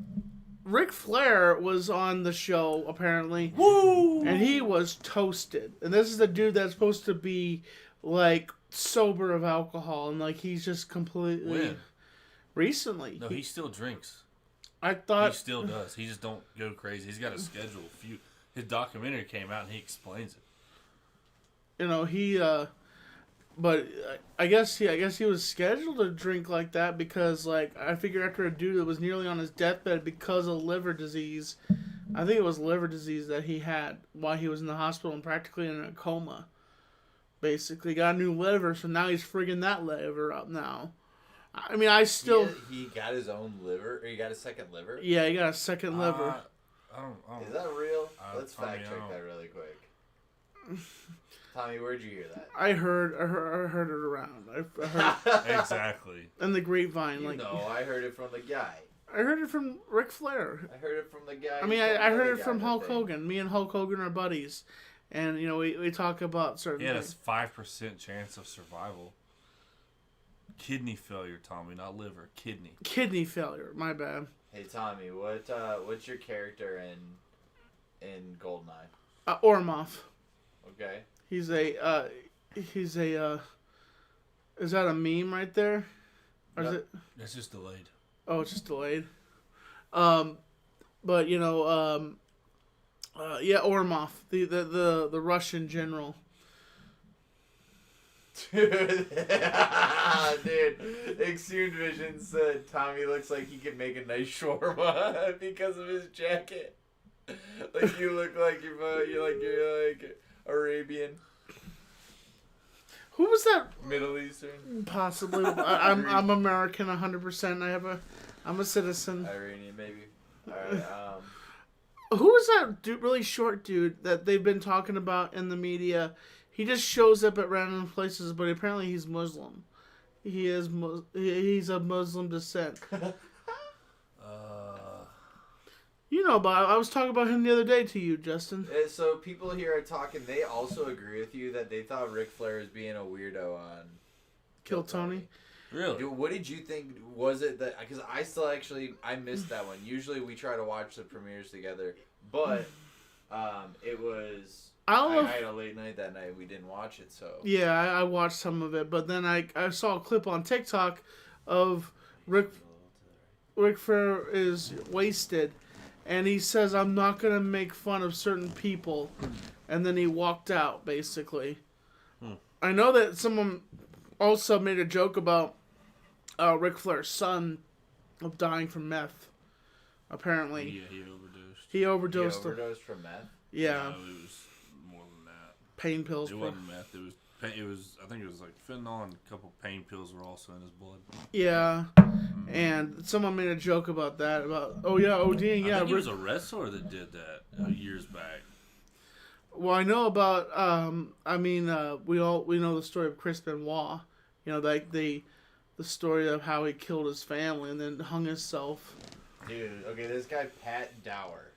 Ric Flair was on the show, apparently. Woo! And he was toasted. And this is the dude that's supposed to be, like, sober of alcohol. And, like, he's just completely... When? Recently. No, he still drinks. I thought... He still does. He just don't go crazy. He's got a schedule. His documentary came out and he explains it. He, but I guess he was scheduled to drink like that because, like, I figure after a dude that was nearly on his deathbed because of liver disease, I think it was liver disease that he had while he was in the hospital and practically in a coma. Basically, got a new liver, so now he's friggin' that liver up now. I mean, He got his own liver, or he got a second liver? Yeah, he got a second liver. I don't. Is that real? Let's Tommy, fact check that really quick. Tommy, where'd you hear that? I heard it around. I heard Exactly. in the grapevine. I heard it from the guy. I heard it from Ric Flair. I heard it from the guy. I mean, I heard it from Hulk Hogan. Me and Hulk Hogan are buddies. And, we talk about certain He had a things. 5% chance of survival. Kidney failure, Tommy, not liver. Kidney. Kidney failure. My bad. Hey, Tommy, what's your character in GoldenEye? Ormoff. Okay. He's a, is that a meme right there? Or is it? It's just delayed. Oh, it's just delayed. But, Ormoff, the Russian general. Dude, Extreme Vision said Tommy looks like he could make a nice shawarma because of his jacket. Like you look like you're like Arabian. Who was that? Middle Eastern. Possibly. I'm American 100%. I'm a citizen. Iranian, maybe. All right. Who was that dude, really short dude that they've been talking about in the media? He just shows up at random places, but apparently he's Muslim. He's of Muslim descent. But I was talking about him the other day to you, Justin. So people here are talking. They also agree with you that they thought Ric Flair was being a weirdo on Kill Tony. Really? Dude, what did you think? Was it that? Because I missed that one. Usually we try to watch the premieres together, but it was. I had a late night that night. We didn't watch it, so. Yeah, I watched some of it, but then I saw a clip on TikTok of Ric Flair is wasted, and he says, "I'm not gonna make fun of certain people," and then he walked out. Basically, I know that someone also made a joke about Ric Flair's son of dying from meth. Apparently, Yeah, he overdosed. He overdosed. He overdosed from meth? Yeah. No, it was more than that. Pain pills. It wasn't meth. It was. I think it was like fentanyl and a couple pain pills were also in his blood. Yeah, and someone made a joke about that. About ODing. Yeah, I think it was a wrestler that did that years back. Well, I know about. We know the story of Chris Benoit. You know, like the story of how he killed his family and then hung himself. Dude, okay, this guy Pat Dower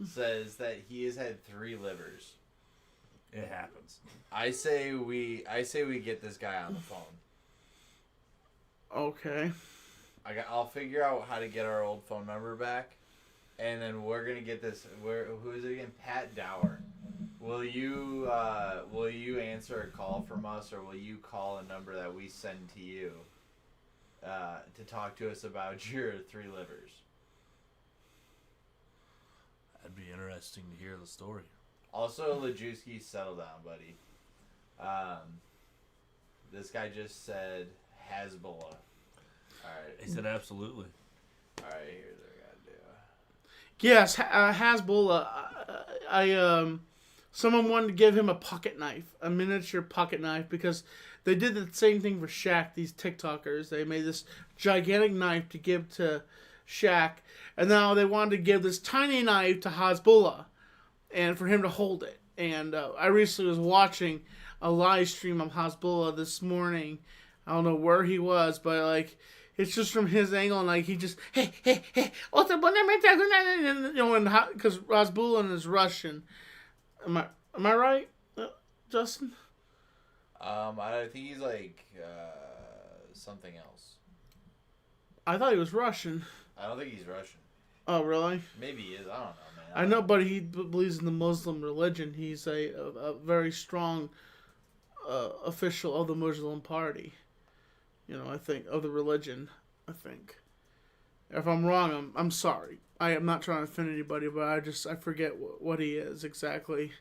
says that he has had 3 livers. It happens. I say we get this guy on the phone. Okay. I'll figure out how to get our old phone number back, and then we're gonna get this. Who is it again? Pat Dower. Will you answer a call from us, or will you call a number that we send to you to talk to us about your 3 livers? That'd be interesting to hear the story. Also, Lajewski, settle down, buddy. This guy just said Hezbollah. Alright. He said absolutely. Alright, here's what I gotta do. Yes, Hezbollah. Someone wanted to give him a pocket knife, a miniature pocket knife, because they did the same thing for Shaq. These TikTokers, they made this gigantic knife to give to Shaq, and now they wanted to give this tiny knife to Hezbollah, and for him to hold it. And I recently was watching a live stream of Hezbollah this morning. I don't know where he was, but like it's just from his angle, and like he just hey, what's up? You know, because Hezbollah is Russian. Am I right, Justin? I think he's like something else. I thought he was Russian. I don't think he's Russian. Oh, really? Maybe he is. I don't know, man. I know, but he believes in the Muslim religion. He's a very strong official of the Muslim party. You know, I think, of the religion, I think. If I'm wrong, I'm sorry. I am not trying to offend anybody, but I forget what he is exactly.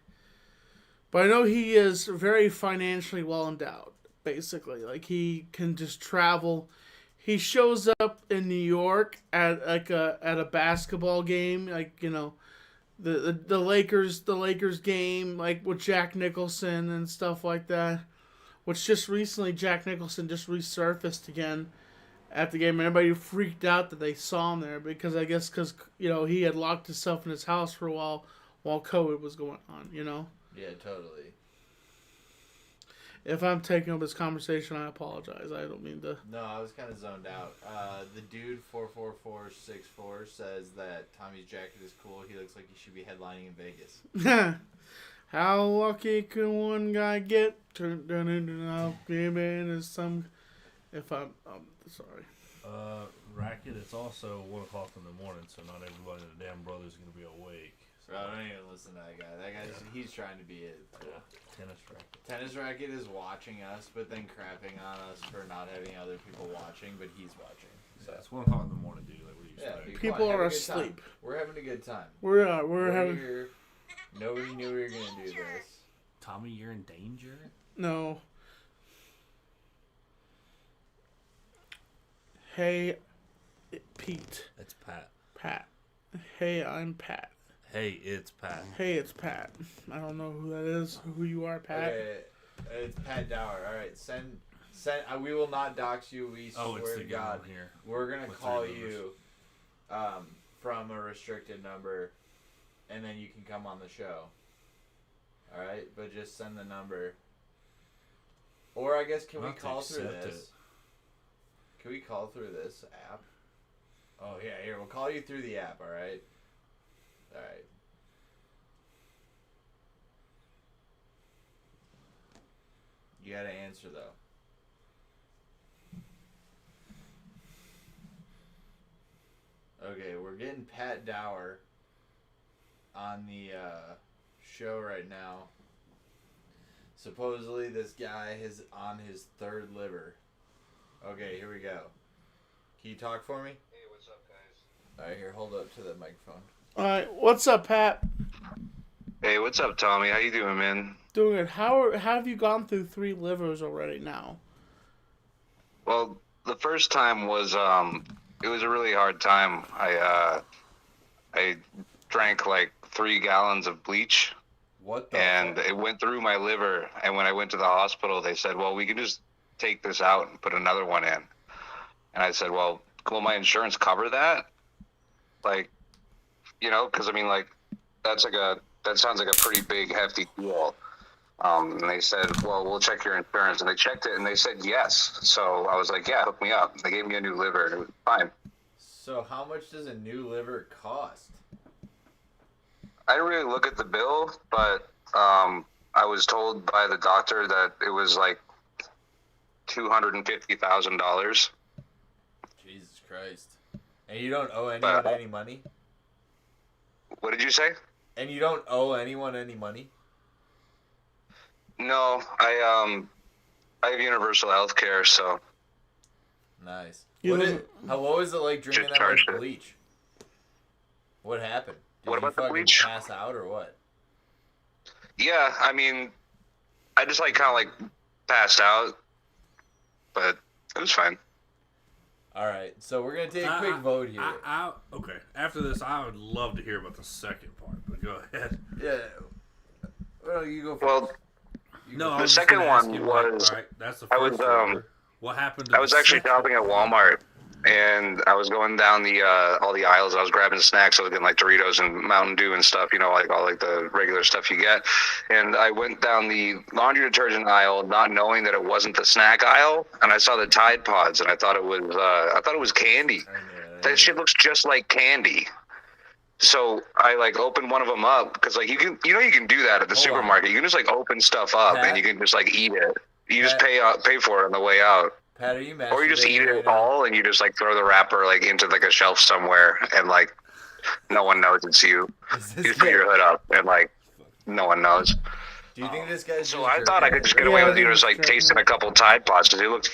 But I know he is very financially well endowed, basically. Like, he can just travel. He shows up in New York at a basketball game, like, you know, the Lakers game, like with Jack Nicholson and stuff like that. Which just recently Jack Nicholson just resurfaced again at the game, and everybody freaked out that they saw him there because I guess you know he had locked himself in his house for a while COVID was going on. You know. Yeah, totally. If I'm taking up this conversation, I apologize. I don't mean to. No, I was kind of zoned out. The dude 44464 says that Tommy's jacket is cool. He looks like he should be headlining in Vegas. How lucky can one guy get? I'll give in some. If I'm sorry. Racket. It's also 1 o'clock in the morning, so not everybody in the damn brother's gonna be awake. Bro, I don't even listen to that guy. That guy's he's trying to be it. Tennis racket. Tennis Racket is watching us, but then crapping on us for not having other people watching, but he's watching. So it's 1 o'clock in the morning, dude. Like, what do you expect? People are asleep. We're having a good time. We're having. Here. Nobody knew we were gonna do this. Tommy, you're in danger. No. Hey, Pete. It's Pat. Pat. Hey, I'm Pat. Hey, it's Pat. Hey, it's Pat. I don't know who that is. Who you are, Pat? Okay, it's Pat Dower. All right, send. We will not dox you. We swear to God. Here. We're gonna call you, from a restricted number, and then you can come on the show. All right, but just send the number. Or I guess can we call through this? Can we call through this app? Oh yeah, here we'll call you through the app. All right. All right. You gotta answer though. Okay, we're getting Pat Dower on the show right now. Supposedly this guy is on his 3rd liver. Okay, here we go. Can you talk for me? Hey, what's up, guys? Alright, here, hold up to the microphone. All right, what's up, Pat? Hey, what's up, Tommy? How you doing, man? Doing it. How have you gone through 3 livers already now? Well, the first time was it was a really hard time. I drank like 3 gallons of bleach. What the And fuck? it went through my liver. And when I went to the hospital, they said, "Well, we can just take this out and put another one in." And I said, "Well, will my insurance cover that?" Like, because I mean, like, that sounds like a pretty big, hefty deal. And they said, "Well, we'll check your insurance." And they checked it, and they said yes. So I was like, "Yeah, hook me up." They gave me a new liver, and it was fine. So how much does a new liver cost? I didn't really look at the bill, but I was told by the doctor that it was like $250,000. Jesus Christ. And you don't owe anyone any money? What did you say? And you don't owe anyone any money? No, I have universal health care, so Nice. You What was it like drinking Just that charged much it. bleach? What happened? Did What you about the fucking bleach? pass out or what? yeah, I mean, I just like kind of like passed out, but it was fine. All right, so we're gonna take a quick vote here. Okay. After this, I would love to hear about the second part, but go ahead. Yeah. Well, you go first. Well, No, I The was just second gonna ask one you, like, was- all right, that's the I first was, liver. What happened to I was the actually second? shopping at Walmart, and I was going down the all the aisles. I was grabbing snacks. I was getting like Doritos and Mountain Dew and stuff, like all like the regular stuff you get. And I went down the laundry detergent aisle, not knowing that it wasn't the snack aisle, and I saw the Tide Pods, and I thought it was candy. I knew it. That shit looks just like candy. So I like opened one of them up because like you can do that at the Hold on. supermarket. You can just like open stuff up Pat? and you can just like eat it. You just Pat? pay for it on the way out. Pat, are you masturbating? Or you just eat right it now? all and you just like throw the wrapper like into like a shelf somewhere and like no one knows it's you. Is You this just put your hood up and like no one knows. Do you think this guy's So just I thought I jerking could just it? get away Yeah, with I think just like it's tasting jerking. a couple Tide Pods because they looked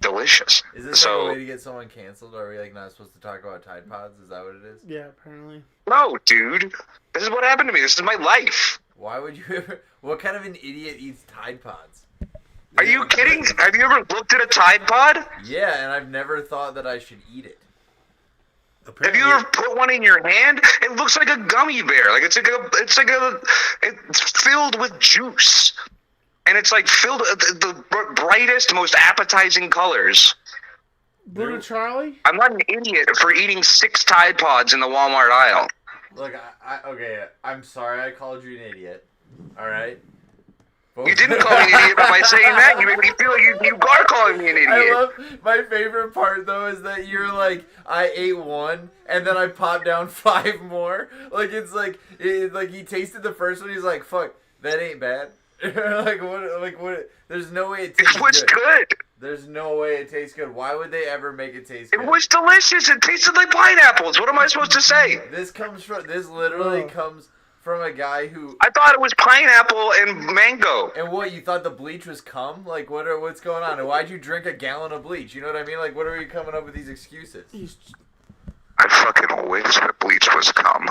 delicious. Is this So like a way to get someone canceled? Or are we like not supposed to talk about Tide Pods? Is that what it is? Yeah, apparently. no, dude, this is what happened to me. This is my life. Why would you ever? What kind of an idiot eats Tide Pods? Are you kidding? Have you ever looked at a Tide Pod? Yeah, and I've never thought that I should eat it. Have Apparently, you ever put one in your hand? It looks like a gummy bear. Like it's filled with juice, and it's like filled with the brightest, most appetizing colors. Blue Charlie? I'm not an idiot for eating 6 Tide Pods in the Walmart aisle. Look, okay, I'm sorry I called you an idiot. All right. But You didn't call me an idiot, but by saying that, you made me feel like you are calling me an idiot. I love my favorite part though is that you're like I ate 1 and then I popped down 5 more. Like it's like like he tasted the first one. He's like, "Fuck, that ain't bad." like what? There's no way it tastes It was good. There's no way it tastes good. Why would they ever make it taste good? It was delicious. It tasted like pineapples. What am I supposed to say? This literally Oh. comes from a guy who. I thought it was pineapple and mango. And what, you thought the bleach was cum? Like what's going on? And why'd you drink a gallon of bleach? You know what I mean? Like what are you coming up with these excuses? I fucking wish the bleach was cum.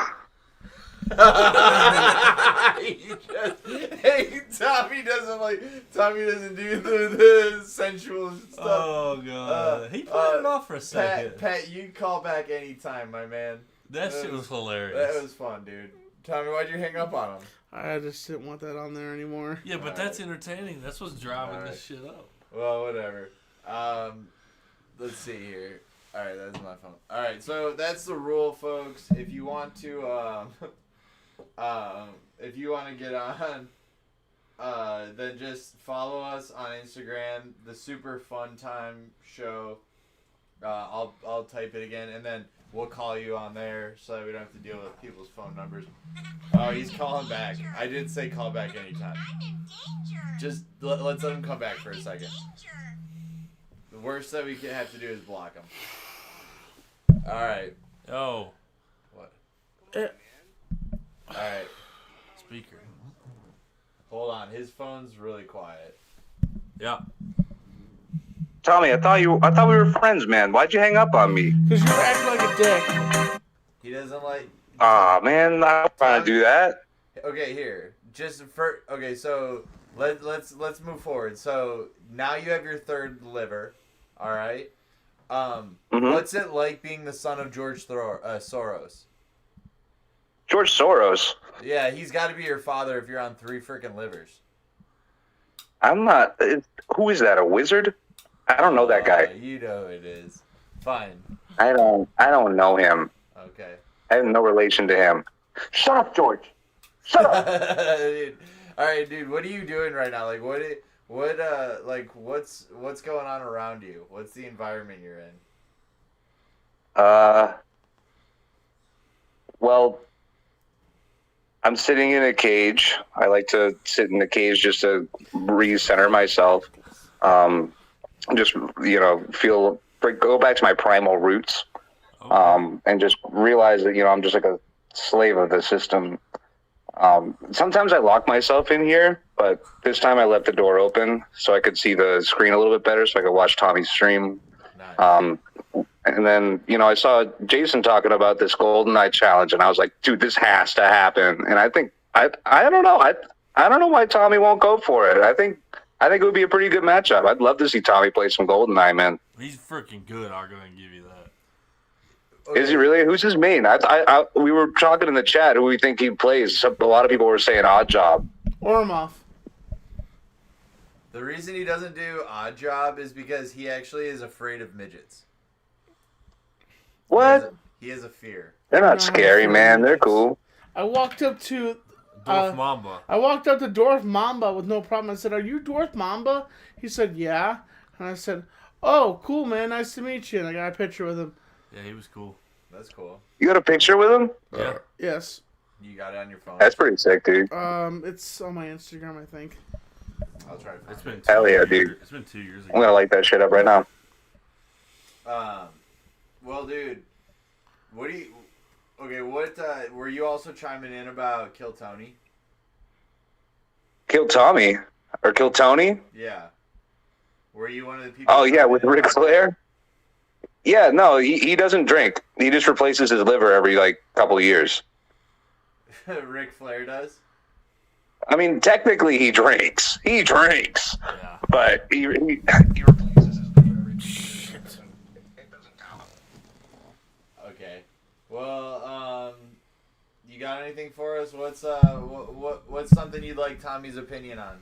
Tommy doesn't do the sensual stuff. oh god, he put it off for a second. Pat, you call back anytime, my man. that shit was hilarious. That was fun, dude. Tommy, why'd you hang up on him? I just didn't want that on there anymore. yeah, but that's entertaining. That's what's driving this shit up. Well, whatever. Let's see here. All right, that's my phone. All right, so that's the rule, folks. If you want to, if you want to get on, then just follow us on Instagram, the Super Fun Time Show. I'll type it again, and then we'll call you on there so that we don't have to deal with people's phone numbers. Oh, he's calling back. I did say call back anytime. I'm in danger. Just let's let him come back for a second. The worst that we can have to do is block him. All right. Oh, What? Eh. All right. speaker. Hold on. His phone's really quiet. Yeah. Tommy, I thought we were friends, man. Why'd you hang up on me? Because you were acting like a dick. He doesn't like. Aw, man, I don't want to do that. Okay, here. So let's move forward. So now you have your third liver. All right. What's it like being the son of George Soros? George Soros. Yeah, he's got to be your father if you're on 3 freaking livers. I'm not. Who is that? A wizard? I don't know that guy. You know who it is. Fine. I don't know him. Okay. I have no relation to him. Shut up, George. Shut up. Dude. All right, dude. What are you doing right now? Like, what's going on around you? What's the environment you're in? Well, I'm sitting in a cage. I like to sit in the cage just to recenter myself. Just go back to my primal roots. And just realize that, I'm just like a slave of the system. Sometimes I lock myself in here, but this time I left the door open so I could see the screen a little bit better so I could watch Tommy's stream. Nice. And then, I saw Jason talking about this GoldenEye challenge, and I was like, dude, this has to happen. And I think, I don't know. I don't know why Tommy won't go for it. I think it would be a pretty good matchup. I'd love to see Tommy play some GoldenEye, man. He's freaking good. I'm going to give you that. Okay. Is he really? Who's his main? We were talking in the chat who we think he plays. A lot of people were saying Odd Job. Ormoff. The reason he doesn't do Odd Job is because he actually is afraid of midgets. What? He has a fear. They're not scary, man. They're cool. I walked up to Dwarf Mamba. I walked up to Dwarf Mamba with no problem. I said, "Are you Dwarf Mamba?" He said, "Yeah." And I said, "Oh, cool, man. Nice to meet you." And I got a picture with him. Yeah, he was cool. That's cool. You got a picture with him? Yeah. Yes. You got it on your phone? That's pretty sick, dude. It's on my Instagram, I think. I'll try to find It's been it. Hell yeah, dude. It's been 2 years ago. I'm gonna light that shit up right now. Well, dude, what were you also chiming in about Kill Tony? Kill Tommy? Or Kill Tony? Yeah. Were you one of the people? Oh, yeah, with Ric Flair? Yeah, no, he doesn't drink. He just replaces his liver every, couple of years. Ric Flair does? I mean, technically he drinks. He drinks. Yeah. But he replaces his liver every 2 years. It doesn't count. Okay. Well, you got anything for us? What's something you'd like Tommy's opinion on?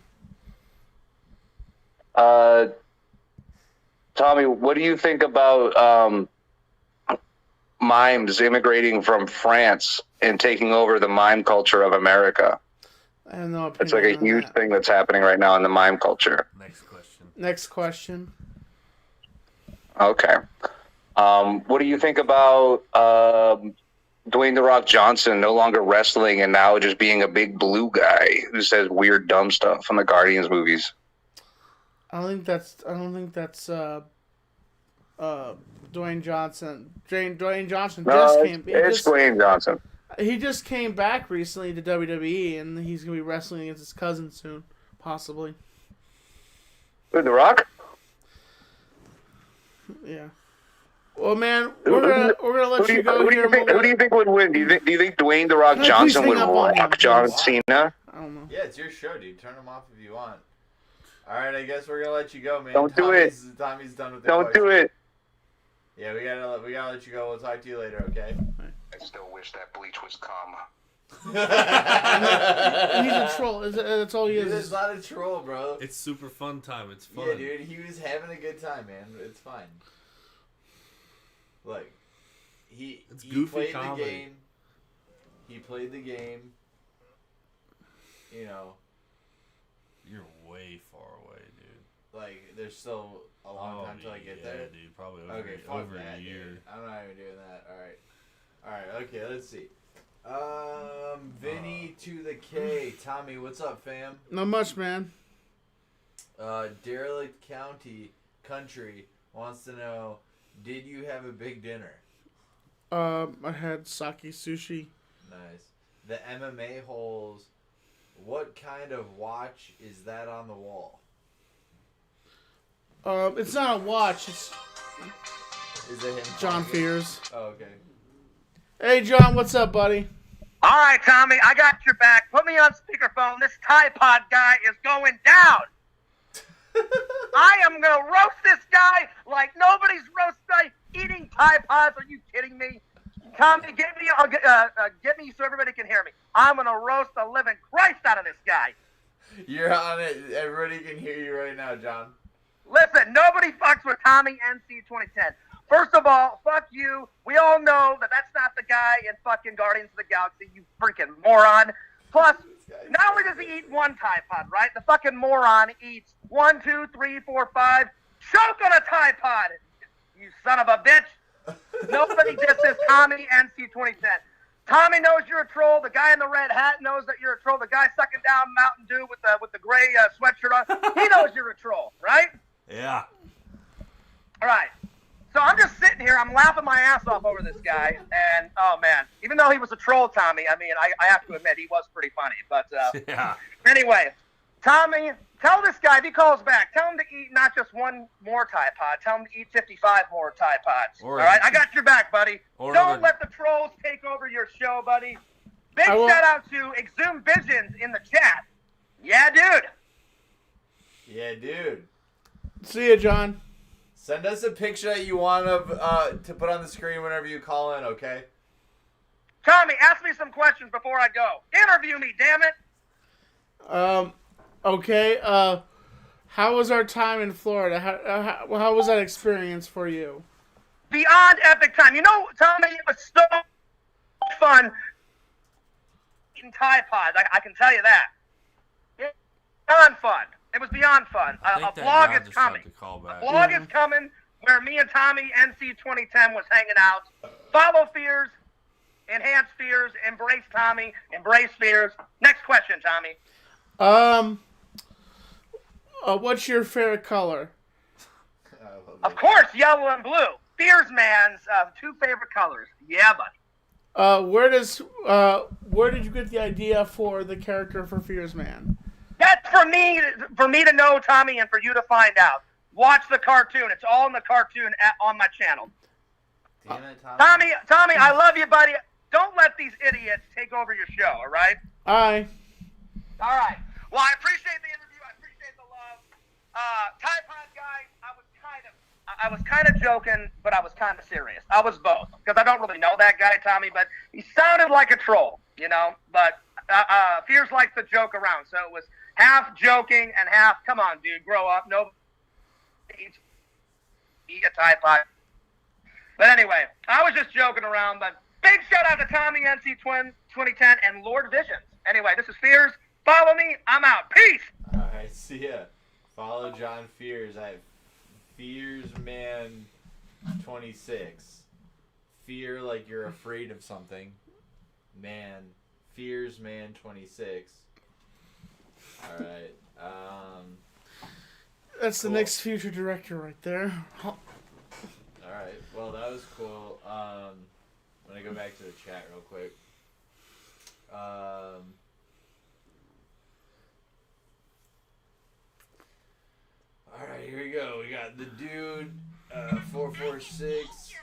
Tommy, what do you think about mimes immigrating from France and taking over the mime culture of America? I have no opinion. It's like a huge thing that's happening right now in the mime culture. Next question. Okay. What do you think about Dwayne "The Rock" Johnson no longer wrestling and now just being a big blue guy who says weird, dumb stuff in the Guardians movies? I don't think that's Dwayne Johnson. Dwayne Johnson It's Dwayne Johnson. He just came back recently to WWE, and he's gonna be wrestling against his cousin soon, possibly. Who, The Rock? Yeah. Well, man, we're gonna let you go here. Who do you think would win? Do you think Dwayne "The Rock" Johnson would rock John Cena? I don't know. Yeah, it's your show, dude. Turn them off if you want. All right, I guess we're gonna let you go, man. Don't do it. Tommy's done with it. Don't do it. Yeah, we gotta let you go. We'll talk to you later, okay? I still wish that bleach was calm. He's a troll. That's all he is. Dude, it's not a troll, bro. It's super fun time. It's fun. Yeah, dude. He was having a good time, man. It's fine. Look, he played comedy. the game. He played the game. You know. You're way far away, dude. Like, there's still a long time till I get there. Dude, probably over a year. Dude. I'm not even doing that. All right. Okay, let's see. Vinny to the K. Tommy, what's up, fam? Not much, man. Derelict Country wants to know, did you have a big dinner? I had sake sushi. Nice. The MMA holes. What kind of watch is that on the wall? It's not a watch. It's Is it him? John talking? Fears. Oh, okay. Hey, John, what's up, buddy? All right, Tommy, I got your back. Put me on speakerphone. This Tide Pod guy is going down. I am going to roast this guy like nobody's roasted eating Tide Pods. Are you kidding me? Tommy, get me so everybody can hear me. I'm going to roast the living Christ out of this guy. You're on it. Everybody can hear you right now, John. Listen, nobody fucks with Tommy NC 2010. First of all, fuck you. We all know that that's not the guy in fucking Guardians of the Galaxy, you freaking moron. Plus, not only does he eat one Tide Pod, right? The fucking moron eats 1, 2, 3, 4, 5. Choke on a Tide Pod, you son of a bitch. Nobody disses Tommy NC 2010. Tommy knows you're a troll. The guy in the red hat knows that you're a troll. The guy sucking down Mountain Dew with the gray sweatshirt on, he knows you're a troll, right? Yeah. All right. So I'm just sitting here. I'm laughing my ass off over this guy. And, oh, man, even though he was a troll, Tommy, I mean, I have to admit he was pretty funny. But Yeah. Anyway, Tommy, tell this guy, if he calls back, tell him to eat not just one more Tide Pod. Tell him to eat 55 more Tide Pods. All right? I got your back, buddy. Don't let the trolls take over your show, buddy. Big shout out to Exhumed Visions in the chat. Yeah, dude. Yeah, dude. See ya, John. Send us a picture that you want to put on the screen whenever you call in, okay? Tommy, ask me some questions before I go. Interview me, damn it. Okay. How was our time in Florida? How was that experience for you? Beyond epic time. You know, Tommy, it was so fun eating Tide Pods. I can tell you that. It was beyond fun. It was beyond fun. A vlog is coming. A vlog is coming where me and Tommy NC 2010 was hanging out. Follow Fears, enhance Fears, embrace Tommy, embrace Fears. Next question, Tommy. What's your favorite color? Of course, yellow and blue. Fears man's two favorite colors. Yeah, buddy. Where did you get the idea for the character for Fears Man? That's for me to know, Tommy, and for you to find out. Watch the cartoon. It's all in the cartoon on my channel. Damn it, Tommy. Tommy, I love you, buddy. Don't let these idiots take over your show, all right? Aye. All right. Well, I appreciate the interview. I appreciate the love. Tide Pod guy, I was kind of joking, but I was kind of serious. I was both, because I don't really know that guy, Tommy, but he sounded like a troll, you know? But Fears likes to joke around, so it was half joking and half, come on, dude, grow up. No, eat a Tide Pod. But anyway, I was just joking around, but big shout out to Tommy NC 2010 and Lord Visions. Anyway, this is Fears. Follow me. I'm out. Peace. All right, see ya. Follow John Fears. I have Fearsman 26. Fear like you're afraid of something. Man. Fearsman 26. All right. That's the cool. next future director right there. All right. Well, that was cool. I'm gonna go back to the chat real quick. All right, here we go. We got the dude 446.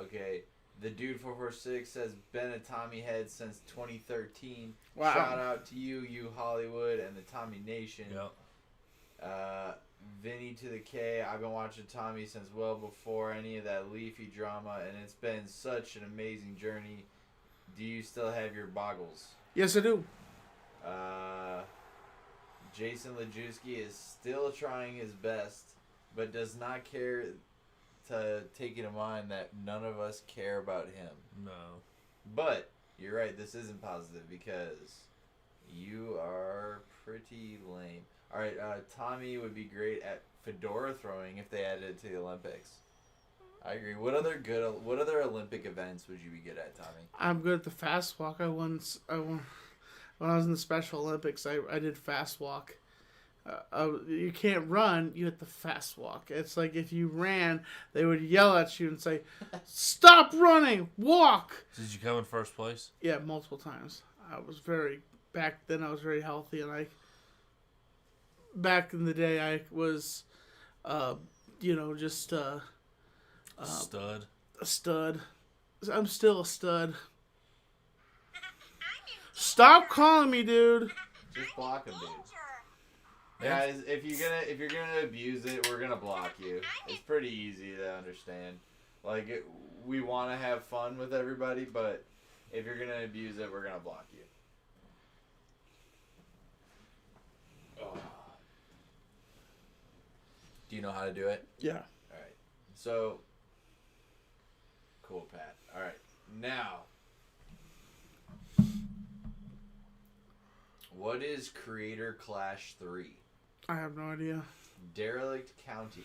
Okay. The dude 446 says been a Tommy head since 2013. Wow. Shout out to you Hollywood, and the Tommy Nation. Yep. Vinny to the K. I've been watching Tommy since well before any of that leafy drama, and it's been such an amazing journey. Do you still have your boggles? Yes, I do. Jason Lajewski is still trying his best, but does not care to take it in mind that none of us care about him. No. But you're right, this isn't positive because you are pretty lame. All right, Tommy would be great at fedora throwing if they added it to the Olympics. I agree. What other Olympic events would you be good at, Tommy? I'm good at the fast walk. I won when I was in the Special Olympics. I did fast walk. You can't run. You hit the fast walk. It's like if you ran, they would yell at you and say, "Stop running! Walk!" Did you come in first place? Yeah, multiple times. I was back then I was very healthy, and back in the day, I was, just Stud. a stud. I'm still a stud. Stop calling me, dude. Just block him, dude. Guys, if you're gonna abuse it, we're gonna block you. It's pretty easy to understand. Like, we want to have fun with everybody, but if you're gonna abuse it, we're gonna block you. Oh. Do you know how to do it? Yeah. All right. So, cool, Pat. All right. Now, what is Creator Clash 3? I have no idea. Derelict County.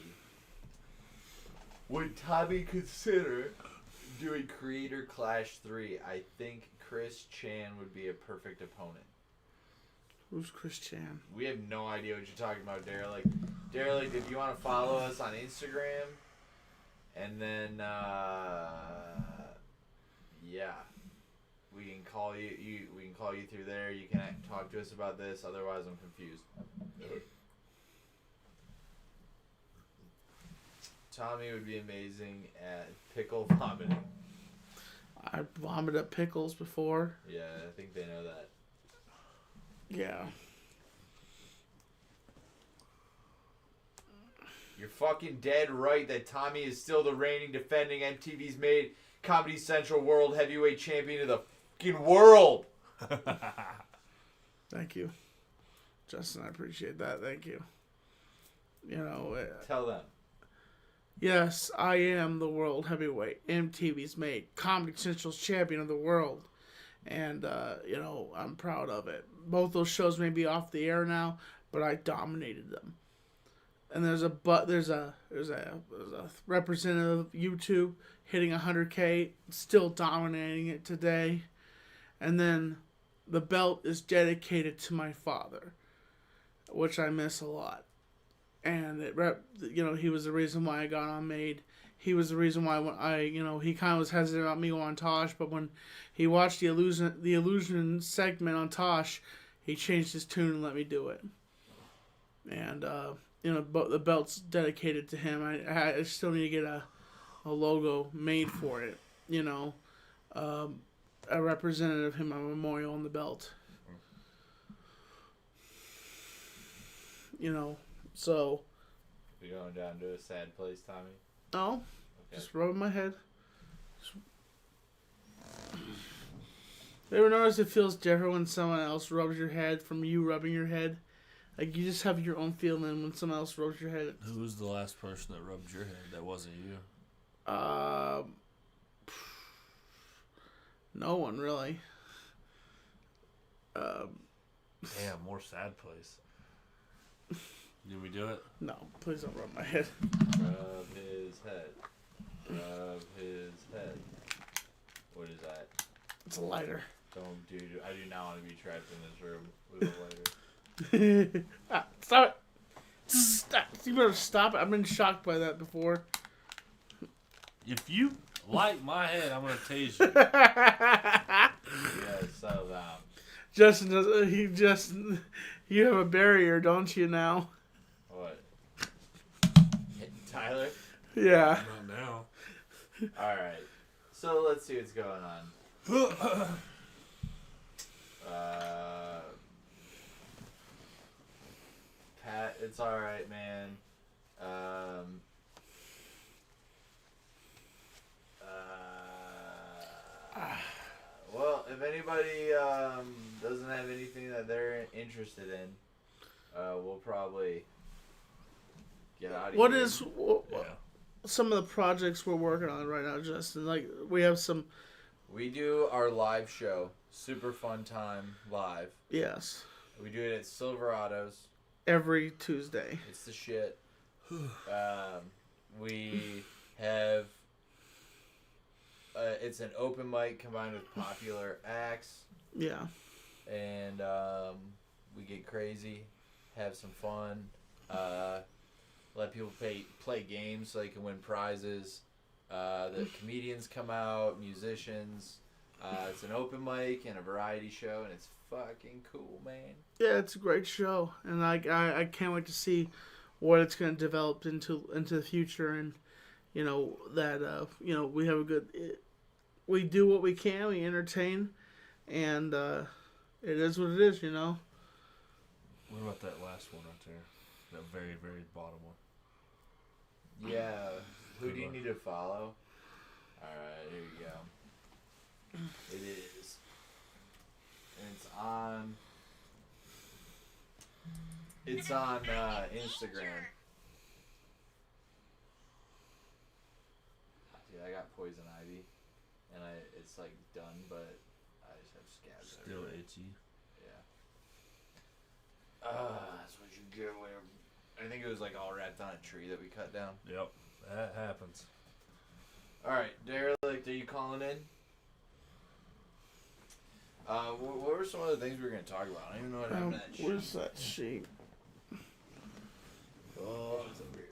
Would Tommy consider doing Creator Clash 3? I think Chris Chan would be a perfect opponent. Who's Chris Chan? We have no idea what you're talking about, Derelict. Derelict, if you want to follow us on Instagram, and then, yeah, we can call you. We can call you through there. You can talk to us about this. Otherwise, I'm confused. Tommy would be amazing at pickle vomiting. I vomited up pickles before. Yeah, I think they know that. Yeah. You're fucking dead right that Tommy is still the reigning, defending MTV's made Comedy Central World Heavyweight Champion of the fucking world. Thank you, Justin. I appreciate that. Thank you. Tell them. Yes, I am the world heavyweight. MTV's made Comedy Central's champion of the world. And, I'm proud of it. Both those shows may be off the air now, but I dominated them. And there's a representative of YouTube hitting 100K, still dominating it today. And then the belt is dedicated to my father, which I miss a lot. And he was the reason why I got on Made. He was the reason why he kind of was hesitant about me going on Tosh, but when he watched the illusion segment on Tosh, he changed his tune and let me do it. And the belt's dedicated to him. I still need to get a logo made for it. A representative of him, a memorial on the belt. So. You going down to a sad place, Tommy? No. Okay. Just rubbing my head. You ever notice it feels different when someone else rubs your head from you rubbing your head? Like, you just have your own feeling when someone else rubs your head. Who was the last person that rubbed your head that wasn't you? No one, really. Damn, more sad place. Did we do it? No, please don't rub my head. Rub his head. Rub his head. What is that? It's a lighter. Don't, dude. I do not want to be trapped in this room with a lighter. Stop it. Stop. You better stop it. I've been shocked by that before. If you light my head, I'm going to tase you. Yeah, settle down. Justin, you have a barrier, don't you, now? What? Tyler? Yeah. Not now. Alright. So let's see what's going on. Pat, it's alright, man. Well, if anybody doesn't have anything that they're interested in, we'll probably get out of here. What is some of the projects we're working on right now, Justin? Like, we have some... We do our live show, Super Fun Time Live. Yes. We do it at Silverado's. Every Tuesday. It's the shit. We have... it's an open mic combined with popular acts. Yeah. And we get crazy, have some fun, let people play games so they can win prizes. The comedians come out, musicians, It's an open mic and a variety show, and it's fucking cool, man. Yeah, it's a great show, and I can't wait to see what it's going to develop into the future, and that we have a good. We do what we can, we entertain, and it is what it is, What about that last one right there? That very, very bottom one. Yeah. Who do you need to follow? Alright, here you go. It is. And it's on Instagram. Dude, I got poison ivy. And it's like done, but I just have scabs. Still itchy. Yeah. That's what you get when I think it was like all wrapped on a tree that we cut down. Yep, that happens. Alright, Derelict, are you calling in? What were some other things we were going to talk about? I don't even know what happened to that sheet. Where's that sheet? Oh, it's over here.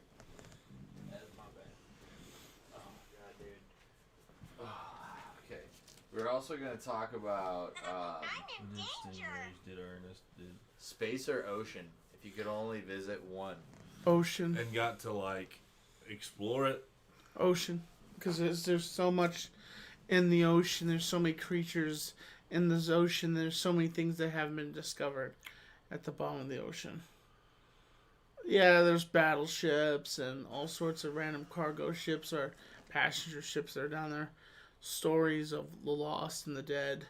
That's my bad. Oh, God, dude. Oh, okay. We're also going to talk about Did Ernest did space or ocean. If you could only visit one. Ocean. and got to like explore it. Ocean. Because there's so much in the ocean. There's so many creatures in this ocean. There's so many things that haven't been discovered at the bottom of the ocean. Yeah, there's battleships and all sorts of random cargo ships or passenger ships that are down there. Stories of the lost and the dead.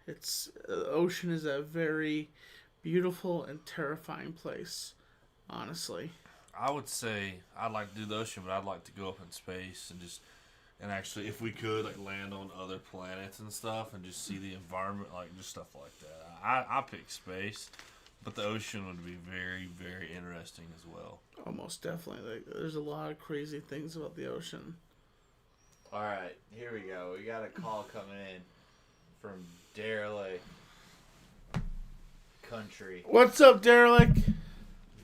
The ocean is a very beautiful and terrifying place, honestly. I would say I'd like to do the ocean, but I'd like to go up in space and actually, if we could, like land on other planets and stuff and just see the environment, like just stuff like that. I pick space, but the ocean would be very, very interesting as well. Almost definitely. There's a lot of crazy things about the ocean. All right, here we go. We got a call coming in from Derelict Country. What's up, Derelict? You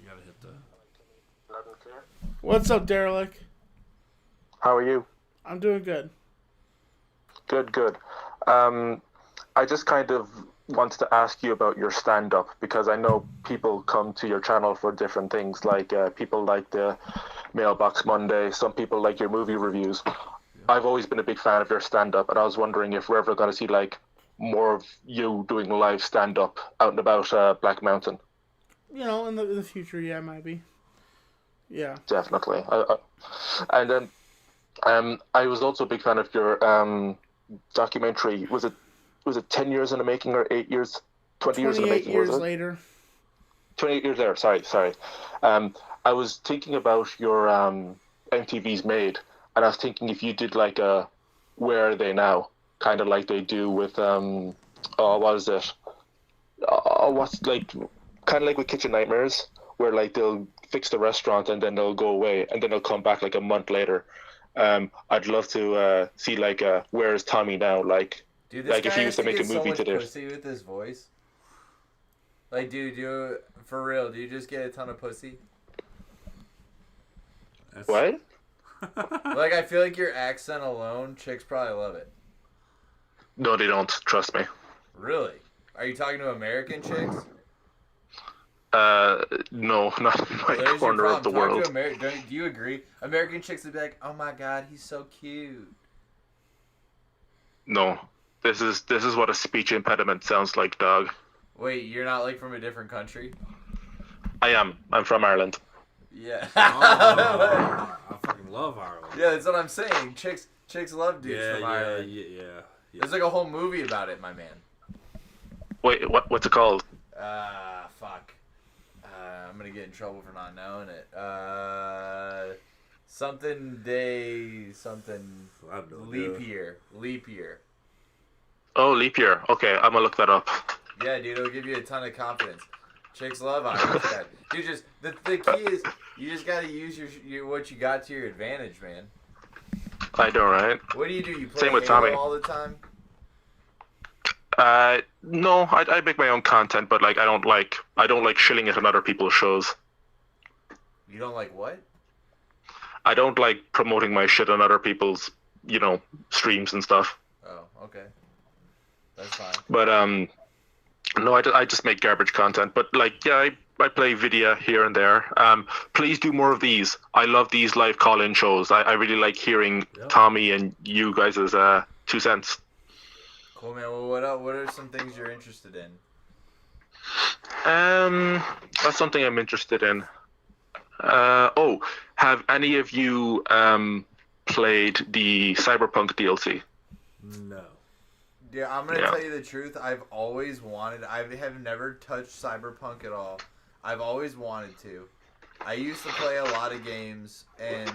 gotta hit the... What's up, Derelict? How are you? I'm doing good. Good. I just kind of wanted to ask you about your stand-up, because I know people come to your channel for different things, like people like the Mailbox Monday, some people like your movie reviews. I've always been a big fan of your stand-up, and I was wondering if we're ever going to see like more of you doing live stand-up out and about Black Mountain. In the future, yeah, maybe. Yeah. Definitely. And then I was also a big fan of your documentary. Was it 10 years in the making or 8 years? 20 years in the making, 28 years was it? later. 28 years later, sorry. I was thinking about your MTV's Made, and I was thinking if you did like a Where Are They Now? Kind of like they do with, what is it? What's like, kind of like with Kitchen Nightmares, where like they'll fix the restaurant and then they'll go away and then they'll come back like a month later. I'd love to see like Where's Tommy Now? Like, Dude, like if he was to make a movie so today. pussy with his voice. Like, dude, for real, do you just get a ton of pussy? What? Like, I feel like your accent alone, chicks probably love it. No, they don't. Trust me. Really? Are you talking to American chicks? No, not in my There's your corner of the problem. Talk world. to do you agree? American chicks would be like, "Oh my God, he's so cute." No, this is what a speech impediment sounds like, dog. Wait, you're not like from a different country? I am. I'm from Ireland. Yeah. I fucking love Ireland. Yeah, that's what I'm saying. Chicks love dudes from Ireland. Yeah. There's like a whole movie about it, my man. Wait, what's it called? Fuck. I'm gonna get in trouble for not knowing it. Something day, something. I have no idea. Leap year. Oh, leap year. Okay, I'm gonna look that up. Yeah, dude, it'll give you a ton of confidence. Chicks love Irish guys. You just the key is you just gotta use your what you got to your advantage, man. I know, right? What do? You play Same with Halo Tommy. all the time? No, I make my own content, but like I don't like shilling it on other people's shows. You don't like what? I don't like promoting my shit on other people's, streams and stuff. Oh, okay. That's fine. But no, I just make garbage content. But like, yeah, I play video here and there. Please do more of these. I love these live call-in shows. I really like hearing Tommy and you guys' 2 cents. Cool, man. Well, what are some things you're interested in? That's something I'm interested in. Have any of you played the Cyberpunk DLC? No. Yeah, I'm gonna tell you the truth. I've always wanted. I have never touched Cyberpunk at all. I've always wanted to. I used to play a lot of games, and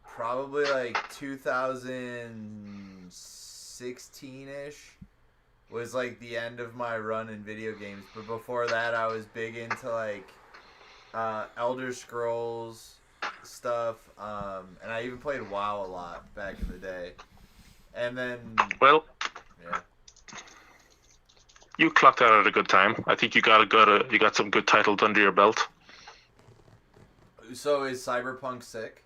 probably like 2016-ish was like the end of my run in video games. But before that, I was big into like Elder Scrolls stuff, and I even played WoW a lot back in the day. And then, well, yeah, you clocked that at a good time. I think you got some good titles under your belt. So is Cyberpunk sick?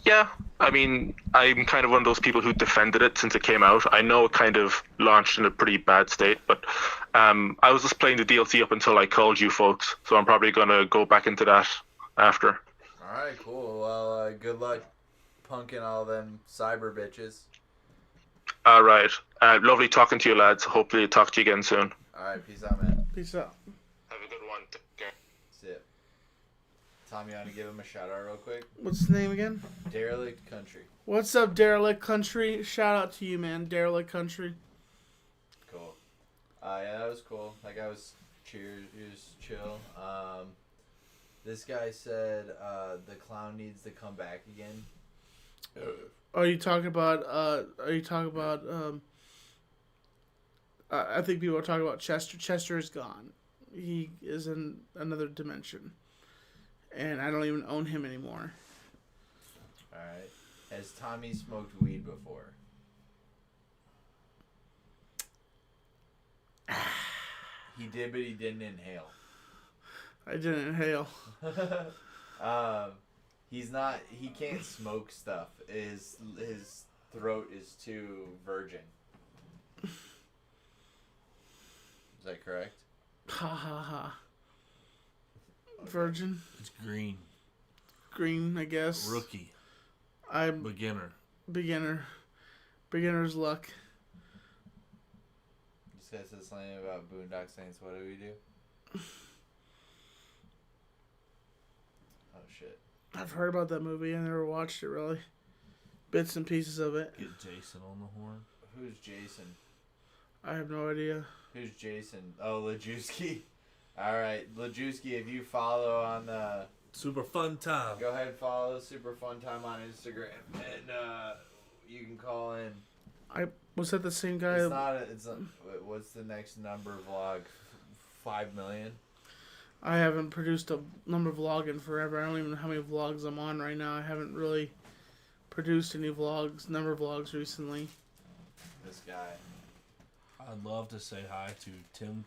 Yeah. I mean, I'm kind of one of those people who defended it since it came out. I know it kind of launched in a pretty bad state, but I was just playing the DLC up until I called you folks, so I'm probably gonna go back into that after. All right, cool. Well, good luck punking all them cyber bitches. All right. Lovely talking to you, lads. Hopefully talk to you again soon. All right, peace out, man. Peace out. Have a good one. Take care. See ya. Tom, you want to give him a shout out real quick? What's the name again? Derelict Country. What's up, Derelict Country? Shout out to you, man. Derelict Country. Cool. Yeah, that was cool. That guy was cheers. He was chill. This guy said the clown needs to come back again. Are you talking about? I think people are talking about Chester. Chester is gone. He is in another dimension, and I don't even own him anymore. All right. Has Tommy smoked weed before? He did, but he didn't inhale. I didn't inhale. He's not. He can't smoke stuff. His throat is too virgin. Is that correct? Ha ha ha. Virgin. It's green. Green, I guess. Rookie. I'm Beginner. Beginner's luck. This guy said something about Boondock Saints. What do we do? Oh shit. I've heard about that movie. I never watched it really. Bits and pieces of it. Get Jason on the horn. Who's Jason? I have no idea. Who's Jason? Oh, Lajewski. All right, Lajewski. If you follow on the Super Fun Time. go ahead, follow Super Fun Time on Instagram, and you can call in. Was that the same guy? It's not. What's the next number vlog? 5 million. I haven't produced a number vlog in forever. I don't even know how many vlogs I'm on right now. I haven't really produced any number vlogs recently. This guy. I'd love to say hi to Tim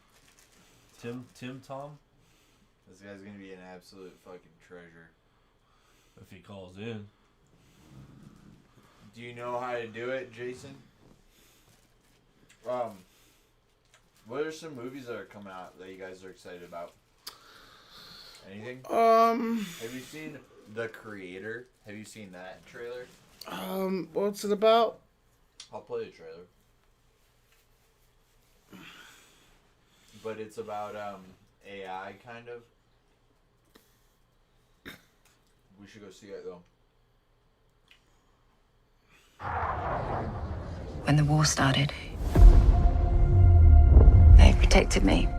Tom, This guy's gonna be an absolute fucking treasure. if he calls in. Do you know how to do it, Jason? What are some movies that are coming out that you guys are excited about? Anything? Have you seen The Creator? Have you seen that trailer? What's it about? I'll play the trailer. But it's about AI kind of. We should go see it though. When the war started, they protected me.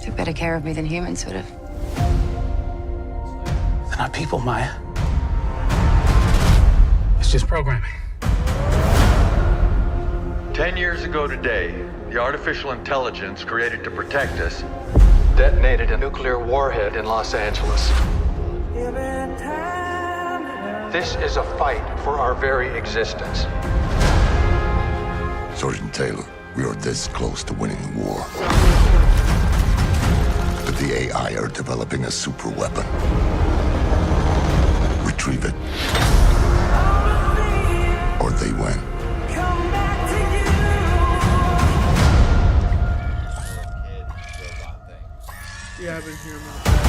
Took better care of me than humans would have. They're not people, Maya. It's just programming. 10 years ago today, the artificial intelligence created to protect us detonated a nuclear warhead in Los Angeles. This is a fight for our very existence. Sergeant Taylor, we are this close to winning the war. But the AI are developing a super weapon. Retrieve it. or they win. Yeah, I've been hearing about that.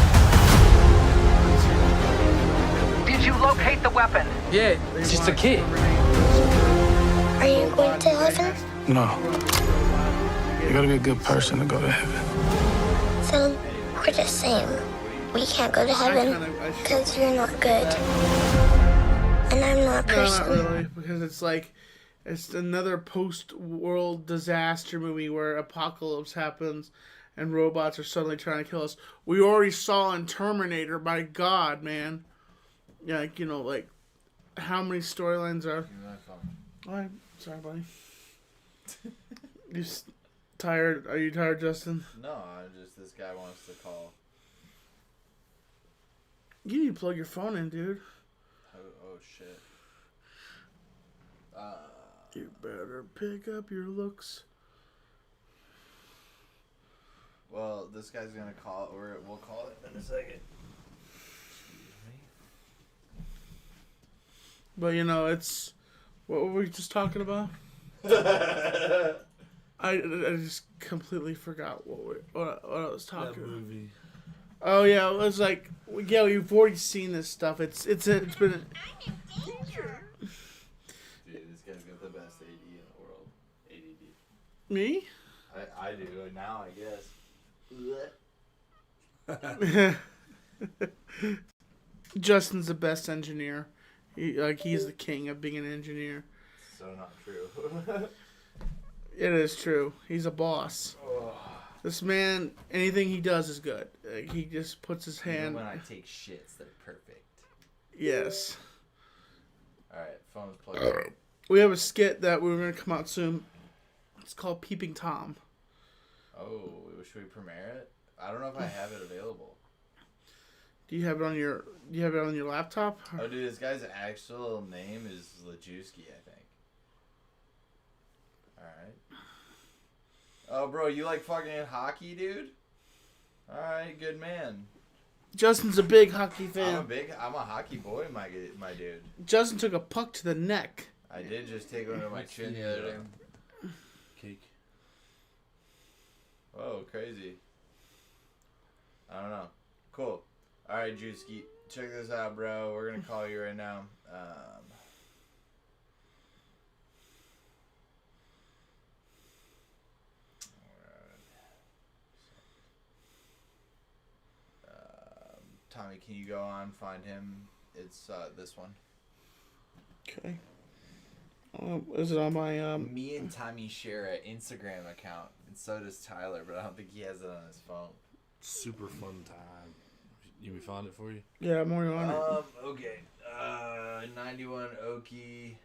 Did you locate the weapon? Yeah, it's just a kid. Are you going to heaven? No. You gotta be a good person to go to heaven. So we're the same. We can't go to heaven because you're not good. And I'm not a person. No, not really, because it's like, it's another post-world disaster movie where apocalypse happens and robots are suddenly trying to kill us. We already saw in Terminator, by God, man. Yeah, like, you know, like, how many storylines are... Alright, sorry, buddy. You tired? Are you tired, Justin? No, this guy wants to call. You need to plug your phone in, dude. Oh shit. You better pick up your looks. Well, this guy's gonna call it, or we'll call it in a second. But, you know, it's... What were we just talking about? I just completely forgot what I was talking about. Movie. Oh, yeah, it was like... Yeah, we've already seen this stuff. It's been... Dude, this guy's got the best AD in the world. ADD. Me? I do, now I guess. Justin's the best engineer. He's the king of being an engineer. So not true. It is true. He's a boss. Oh. This man, anything he does is good. He just puts his hand... Even when I take shits, they're perfect. Yes. Alright, phone's plugged in. We have a skit that we're going to come out soon. It's called Peeping Tom. Oh, should we premiere it? I don't know if I have it available. Do you have it on your laptop? Oh, dude, this guy's actual name is Lajewski, I think. Alright. Oh, bro, you like fucking hockey, dude? Alright, good man. Justin's a big hockey fan. I'm a hockey boy, my dude. Justin took a puck to the neck. I did just take one to my chin the other day. Cake. Whoa, crazy. I don't know. Cool. Alright, Juicy, check this out, bro. We're gonna call you right now. Tommy, can you go on, find him? It's this one. Okay. Is it on my Me and Tommy share an Instagram account, and so does Tyler, but I don't think he has it on his phone. Super fun time. You me find it for you? Yeah, I'm already on it. Okay. 91 Okie.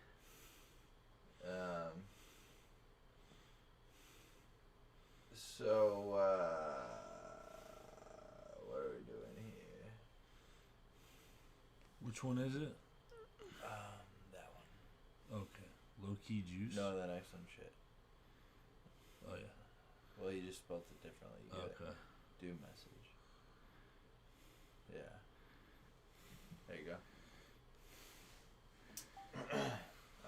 So, what are we doing here? Which one is it? That one. Okay. Low key juice? No, that next one shit. Oh, yeah. Well, you just spelled it differently. You okay. Do message. Yeah. There you go.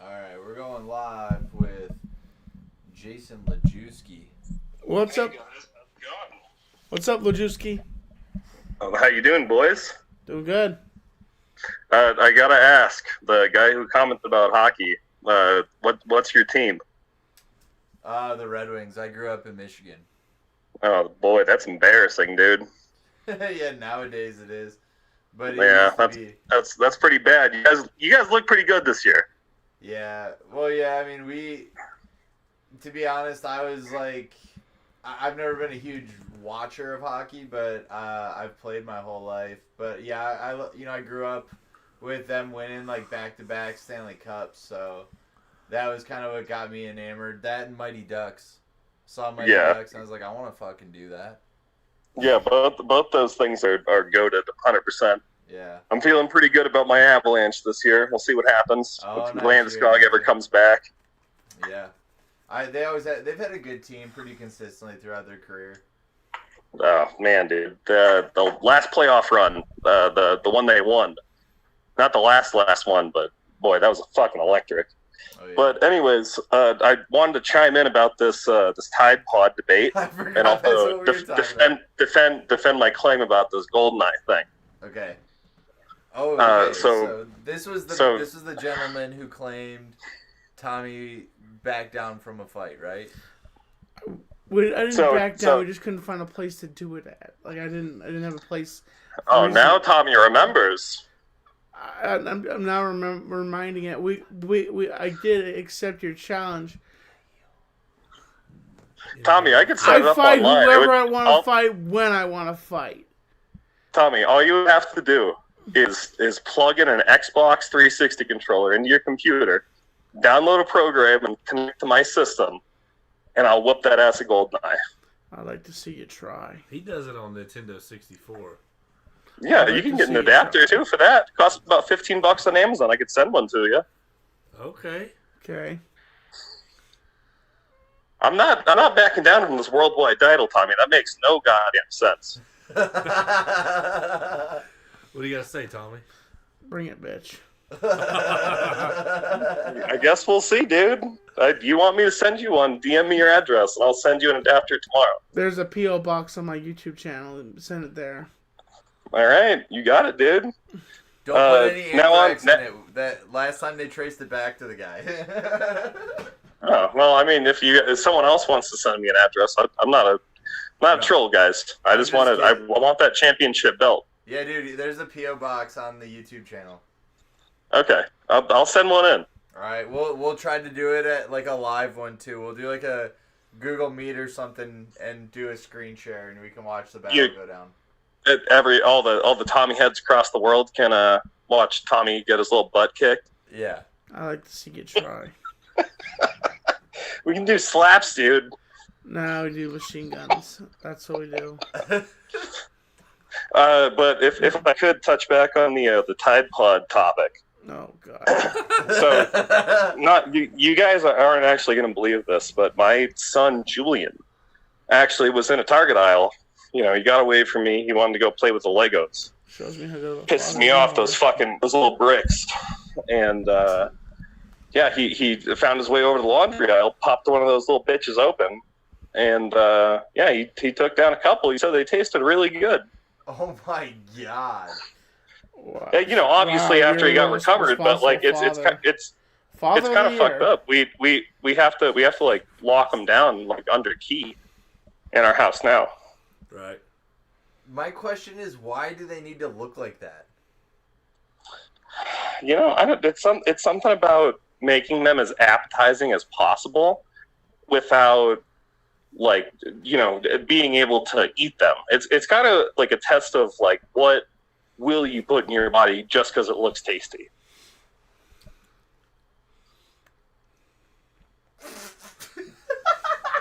Alright, we're going live with Jason Lajewski. What's up? What's up, Lajewski? How you doing, boys? Doing good. I gotta ask, the guy who commented about hockey, what's your team? The Red Wings. I grew up in Michigan. Oh boy, that's embarrassing, dude. Yeah, nowadays it is. But yeah, that's pretty bad. You guys look pretty good this year. Yeah. Well, yeah. I mean, to be honest, I was like, I've never been a huge watcher of hockey, but I've played my whole life. But yeah, I grew up with them winning like back-to-back Stanley Cups, so that was kind of what got me enamored. That and Mighty Ducks. Saw Mighty Ducks, and I was like, I want to fucking do that. Yeah, both those things are goated 100%. Yeah. I'm feeling pretty good about my Avalanche this year. We'll see what happens if Landeskog ever comes back. Yeah. They've had a good team pretty consistently throughout their career. Oh man, dude, the last playoff run, the one they won, not the last one, but boy, that was fucking electric. Oh, yeah. But anyways, I wanted to chime in about this Tide Pod debate, and also defend my claim about this GoldenEye thing. Okay. Oh, okay. So this was the gentleman who claimed Tommy backed down from a fight, right? I didn't back down. We just couldn't find a place to do it at. Like I didn't have a place. Oh, now Tommy remembers. I'm now reminding it. I did accept your challenge. Tommy, I could set it up online. I fight whoever I want to fight when I want to fight. Tommy, all you have to do is plug in an Xbox 360 controller into your computer, download a program, and connect to my system, and I'll whoop that ass at GoldenEye. I'd like to see you try. He does it on Nintendo 64. Yeah, you can get an adapter too for that. It costs about $15 on Amazon. I could send one to you. Okay. I'm not backing down from this worldwide title, Tommy. That makes no goddamn sense. What do you got to say, Tommy? Bring it, bitch. I guess we'll see, dude. You want me to send you one? DM me your address, and I'll send you an adapter tomorrow. There's a P.O. box on my YouTube channel. Send it there. All right, you got it, dude. Don't put any anthrax in it. That last time they traced it back to the guy. Oh well, I mean, if someone else wants to send me an address, I'm not a troll, guys. I want that championship belt. Yeah, dude. There's a PO box on the YouTube channel. Okay, I'll send one in. All right, we'll try to do it at like a live one too. We'll do like a Google Meet or something and do a screen share, and we can watch the battle go down. All the Tommy heads across the world can watch Tommy get his little butt kicked. Yeah, I like to see you try. We can do slaps, dude. No, we do machine guns. That's what we do. But if I could touch back on the Tide Pod topic. Oh God. So, you guys aren't actually going to believe this, but my son Julian actually was in a Target aisle. You know, he got away from me. He wanted to go play with the Legos. Shows me how to Pisses me off, those little bricks. And yeah, he found his way over to the laundry aisle, popped one of those little bitches open, and yeah, he took down a couple. He said they tasted really good. Oh my God. Wow. You know, obviously after he got recovered, but like it's kind of fucked up. We have to like lock him down like under key in our house now. Right. My question is, why do they need to look like that? You know, it's something about making them as appetizing as possible without, like, you know, being able to eat them. It's kind of like a test of like what will you put in your body just because it looks tasty.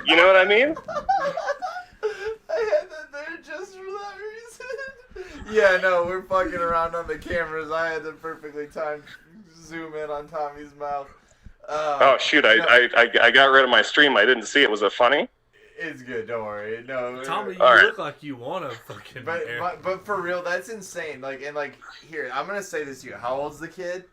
You know what I mean? I had that there just for that reason. Yeah, no, we're fucking around on the cameras. I had the perfectly timed zoom in on Tommy's mouth. Oh shoot! I got rid of my stream. I didn't see it. Was it funny? It's good. Don't worry. No, Tommy, you look like you want to fucking. But for real, that's insane. Like, and like, here, I'm gonna say this to you. How old's the kid?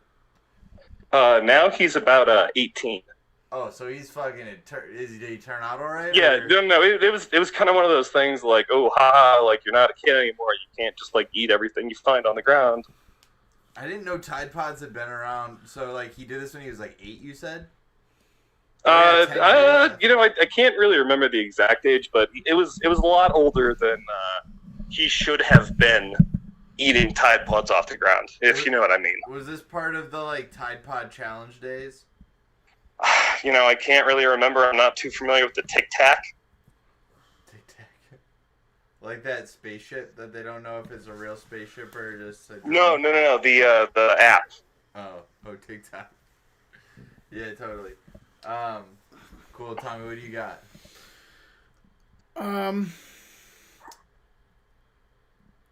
Now he's about 18. Oh, so he's fucking. Did he turn out all right? Yeah, no. It was kind of one of those things like, oh, haha, like you're not a kid anymore. You can't just like eat everything you find on the ground. I didn't know Tide Pods had been around. So like, he did this when he was like 8. You said. You know, I can't really remember the exact age, but it was a lot older than he should have been eating Tide Pods off the ground, if you know what I mean. Was this part of the like Tide Pod challenge days? You know, I can't really remember. I'm not too familiar with the Tic Tac. Tic Tac, like that spaceship that they don't know if it's a real spaceship or just. No. The app. Oh, Tic Tac. Yeah, totally. Cool, Tommy. What do you got?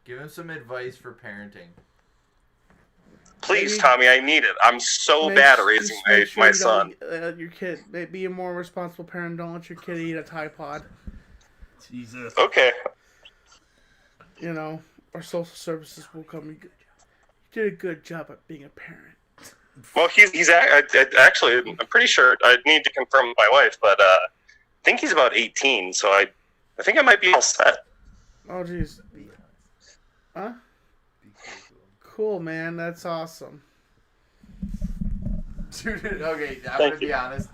Give him some advice for parenting. Please, Tommy, I need it. I'm so bad at raising my son. Your kid. Be a more responsible parent. Don't let your kid eat a Tide Pod. Jesus. Okay. You know, our social services will come. You did a good job at being a parent. Well, he's actually, I'm pretty sure, I need to confirm with my wife, but I think he's about 18, so I think I might be all set. Oh, jeez. Huh? Cool, man. That's awesome. Dude, okay, I'm going to be honest.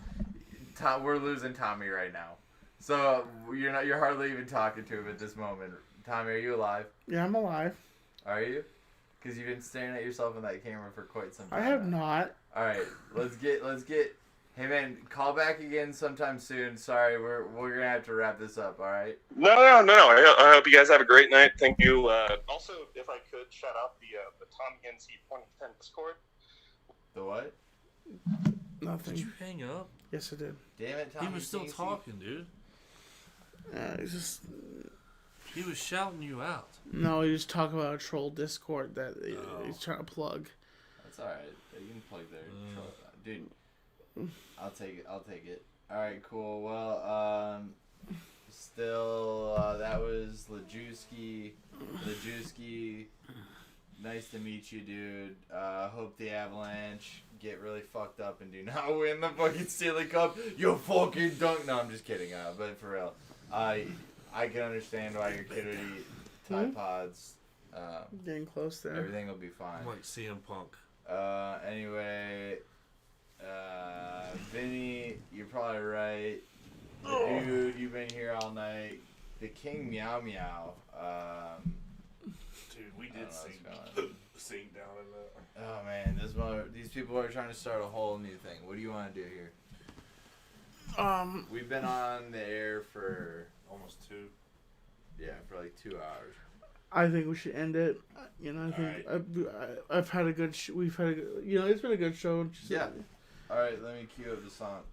We're losing Tommy right now. So, you're hardly even talking to him at this moment. Tommy, are you alive? Yeah, I'm alive. Are you? Because you've been staring at yourself in that camera for quite some time. I have not. All right, let's get. Hey man, call back again sometime soon. Sorry, we're gonna have to wrap this up. All right. No. I hope you guys have a great night. Thank you. Also, if I could shout out the Tommy NC 2010 Discord. The what? Nothing. Did you hang up? Yes, I did. Damn it, Tommy. He was still talking, dude. He was shouting you out. No, he was talking about a troll Discord that he's trying to plug. That's all right. You can plug there, dude. I'll take it. All right, cool. Well, still, that was Lajewski. Nice to meet you, dude. Hope the Avalanche get really fucked up and do not win the fucking Stanley Cup. You fucking dunk. No, I'm just kidding. But for real, I can understand why your kid would eat Tide Pods. Getting close there. Everything will be fine. Like CM Punk. Anyway, Vinny, you're probably right. Dude, you've been here all night. The King Meow Meow. Dude, we did sing down in that. Oh man, these people are trying to start a whole new thing. What do you want to do here? We've been on the air for almost 2. Yeah, for like 2 hours. I think we should end it. You know, I think I've had a good. We've had a good. You know, it's been a good show. Yeah. All right, let me cue up the song.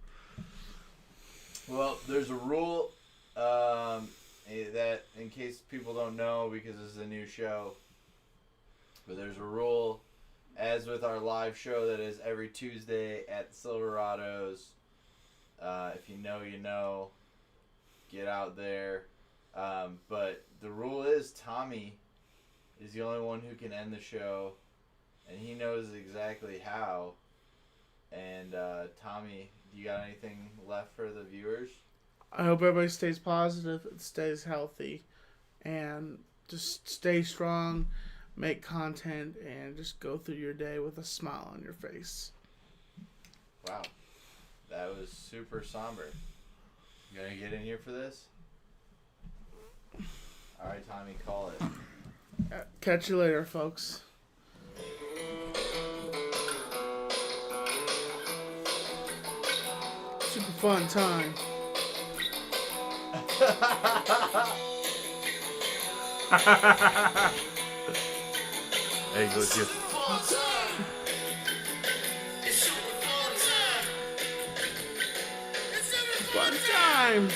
Well, there's a rule that, in case people don't know, because this is a new show, but there's a rule, as with our live show that is every Tuesday at Silverados. If you know, you know. Get out there. But the rule is Tommy is the only one who can end the show, and he knows exactly how. And Tommy, do you got anything left for the viewers? I hope everybody stays positive and stays healthy, and just stay strong, make content, and just go through your day with a smile on your face. Wow, that was super somber. You gonna get in here for this? All right, Tommy, call it. Catch you later, folks. Super fun time. Hey, go get. Fun time.